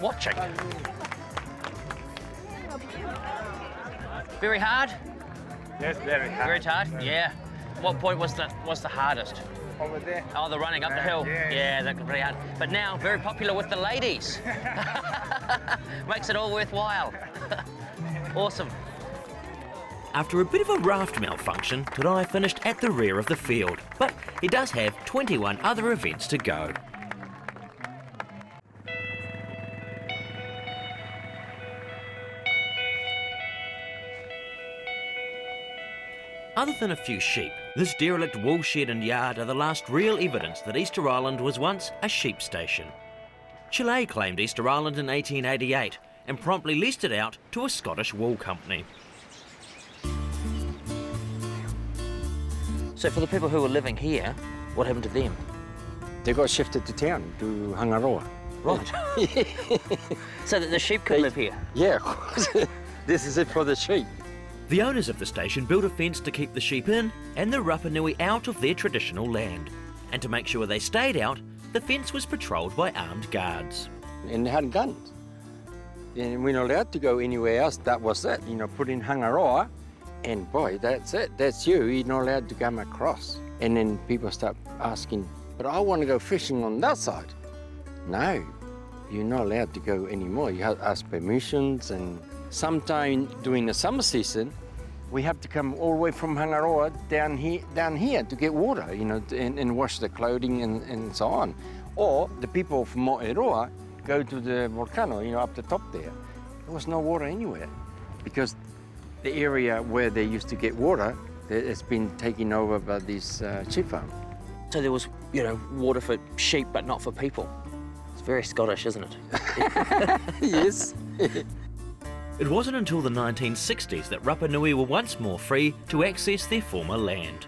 watching. Very hard? Yes, very hard. Very hard? Yeah. What point was the hardest? Over there. Oh, the running up the hill. Yeah, that's pretty hard. But now, very popular with the ladies. Makes it all worthwhile. Awesome. After a bit of a raft malfunction, Tarai finished at the rear of the field, but he does have 21 other events to go. Other than a few sheep, this derelict wool shed and yard are the last real evidence that Easter Island was once a sheep station. Chile claimed Easter Island in 1888 and promptly leased it out to a Scottish wool company. So for the people who were living here, what happened to them? They got shifted to town, to Hangaroa. Right. So that the sheep could live here? Yeah, this is it for the sheep. The owners of the station built a fence to keep the sheep in and the Rapa Nui out of their traditional land. And to make sure they stayed out, the fence was patrolled by armed guards. And they had guns. And we're not allowed to go anywhere else. That was it, you know, put in Hangaroa. And boy, that's it, that's you. You're not allowed to come across. And then people start asking, but I want to go fishing on that side. No, you're not allowed to go anymore. You have to ask permissions, and sometime during the summer season, we have to come all the way from Hangaroa down here to get water, you know, and wash the clothing and so on. Or the people from Moeroa go to the volcano, you know, up the top there. There was no water anywhere because the area where they used to get water, it's been taken over by this sheep farm. So there was, you know, water for sheep, but not for people. It's very Scottish, isn't it? Yes. It wasn't until the 1960s that Rapa Nui were once more free to access their former land.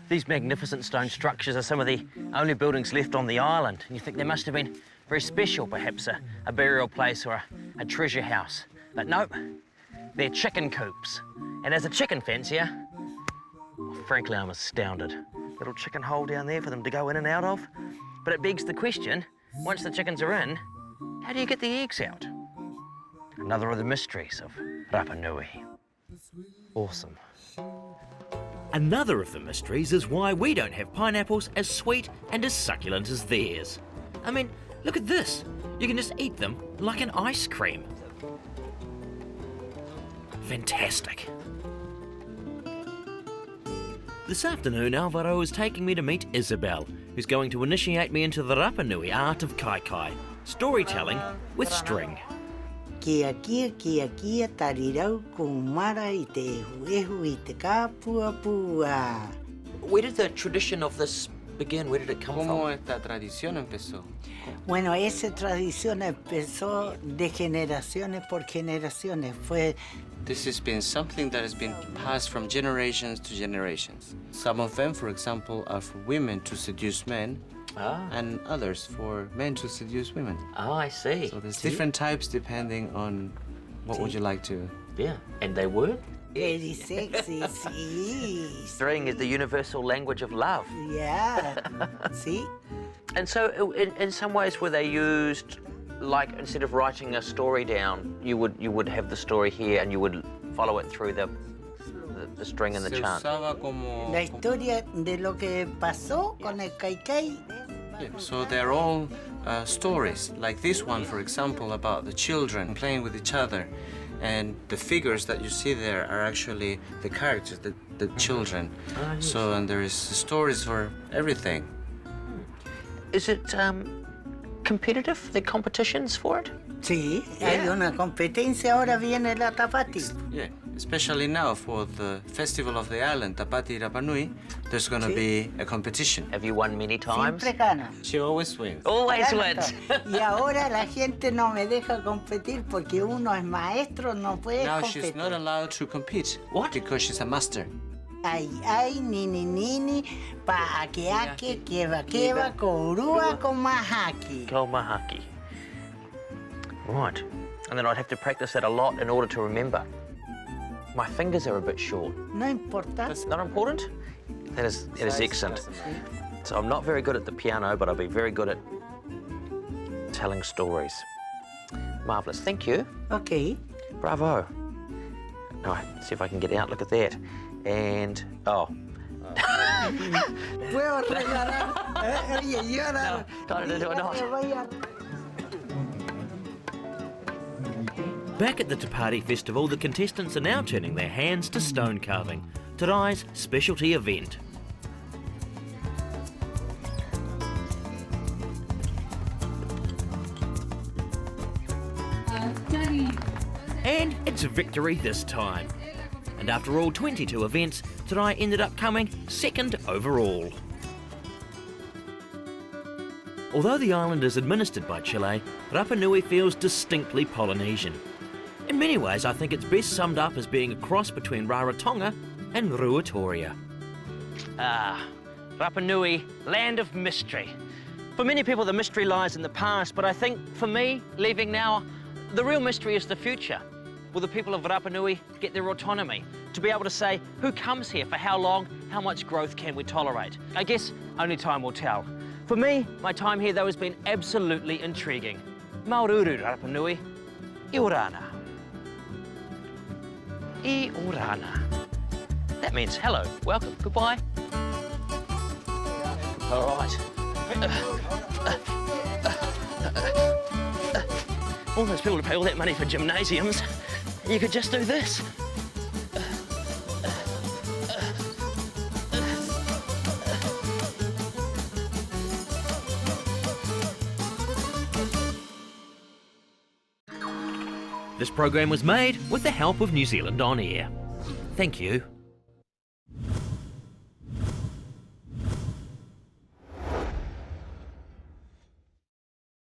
These magnificent stone structures are some of the only buildings left on the island. And you think they must have been very special, perhaps a burial place or a treasure house. But nope, they're chicken coops. And as a chicken fancier, frankly, I'm astounded. Little chicken hole down there for them to go in and out of. But it begs the question, once the chickens are in, how do you get the eggs out? Another of the mysteries of Rapa Nui. Awesome. Another of the mysteries is why we don't have pineapples as sweet and as succulent as theirs. I mean, look at this. You can just eat them like an ice cream. Fantastic. This afternoon, Alvaro is taking me to meet Isabel, who's going to initiate me into the Rapa Nui art of kai kai, storytelling with string. Kia tarirau kumara I te ehu I te kapua pua. Where did the tradition of this begin? Where did it come ¿Cómo from? esta tradición empezó? Bueno, esa tradición empezó de generaciones por generaciones. This has been something that has been passed from generations to generations. Some of them, for example, are for women to seduce men, and others for men to seduce women. Oh, I see. So there's different types depending on what would you like to... Yeah, and they work? Very sexy, sí. String is the universal language of love. Yeah, see? And so, in some ways, were they used, like, instead of writing a story down, you would have the story here and you would follow it through the string and the chant? La historia de lo que pasó con el kaikai. Yeah, so they're all stories, like this one, for example, about the children playing with each other. And the figures that you see there are actually the characters, the children. Ah, yes. So, and there is stories for everything. Is it competitive, the competitions for it? Sí, hay una competencia, ahora viene la tapati. Yeah, especially now for the festival of the island, Tapati Rapa Nui, there's going to be a competition. Have you won many times? Siempre gana. She always wins. Always wins. Y ahora la gente no me deja competir porque uno es maestro, no puede Now competir. she's not allowed to compete. What? Because she's a master. Ay, nini, paake, keva, korua, komahaki. Komahaki. Right. And then I'd have to practice that a lot in order to remember. My fingers are a bit short. No importa. That's not important? That is excellent. So I'm not very good at the piano, but I'll be very good at telling stories. Marvellous. Thank you. Okay. Bravo. All right, see if I can get out. Look at that. And, oh. Puedo regalar. Oye, llora. No, not. Back at the Tapati Festival, the contestants are now turning their hands to stone carving, Tarai's specialty event. And it's a victory this time. And after all 22 events, Tarai ended up coming second overall. Although the island is administered by Chile, Rapa Nui feels distinctly Polynesian. In many ways, I think it's best summed up as being a cross between Rarotonga and Ruatoria. Ah, Rapa Nui, land of mystery. For many people, the mystery lies in the past, but I think for me, leaving now, the real mystery is the future. Will the people of Rapa Nui get their autonomy to be able to say who comes here, for how long, how much growth can we tolerate? I guess only time will tell. For me, my time here, though, has been absolutely intriguing. Maururu, Rapa Nui, I orana. I orana. That means hello, welcome, goodbye. All right. All those people who pay all that money for gymnasiums, you could just do this. This program was made with the help of New Zealand On Air. Thank you.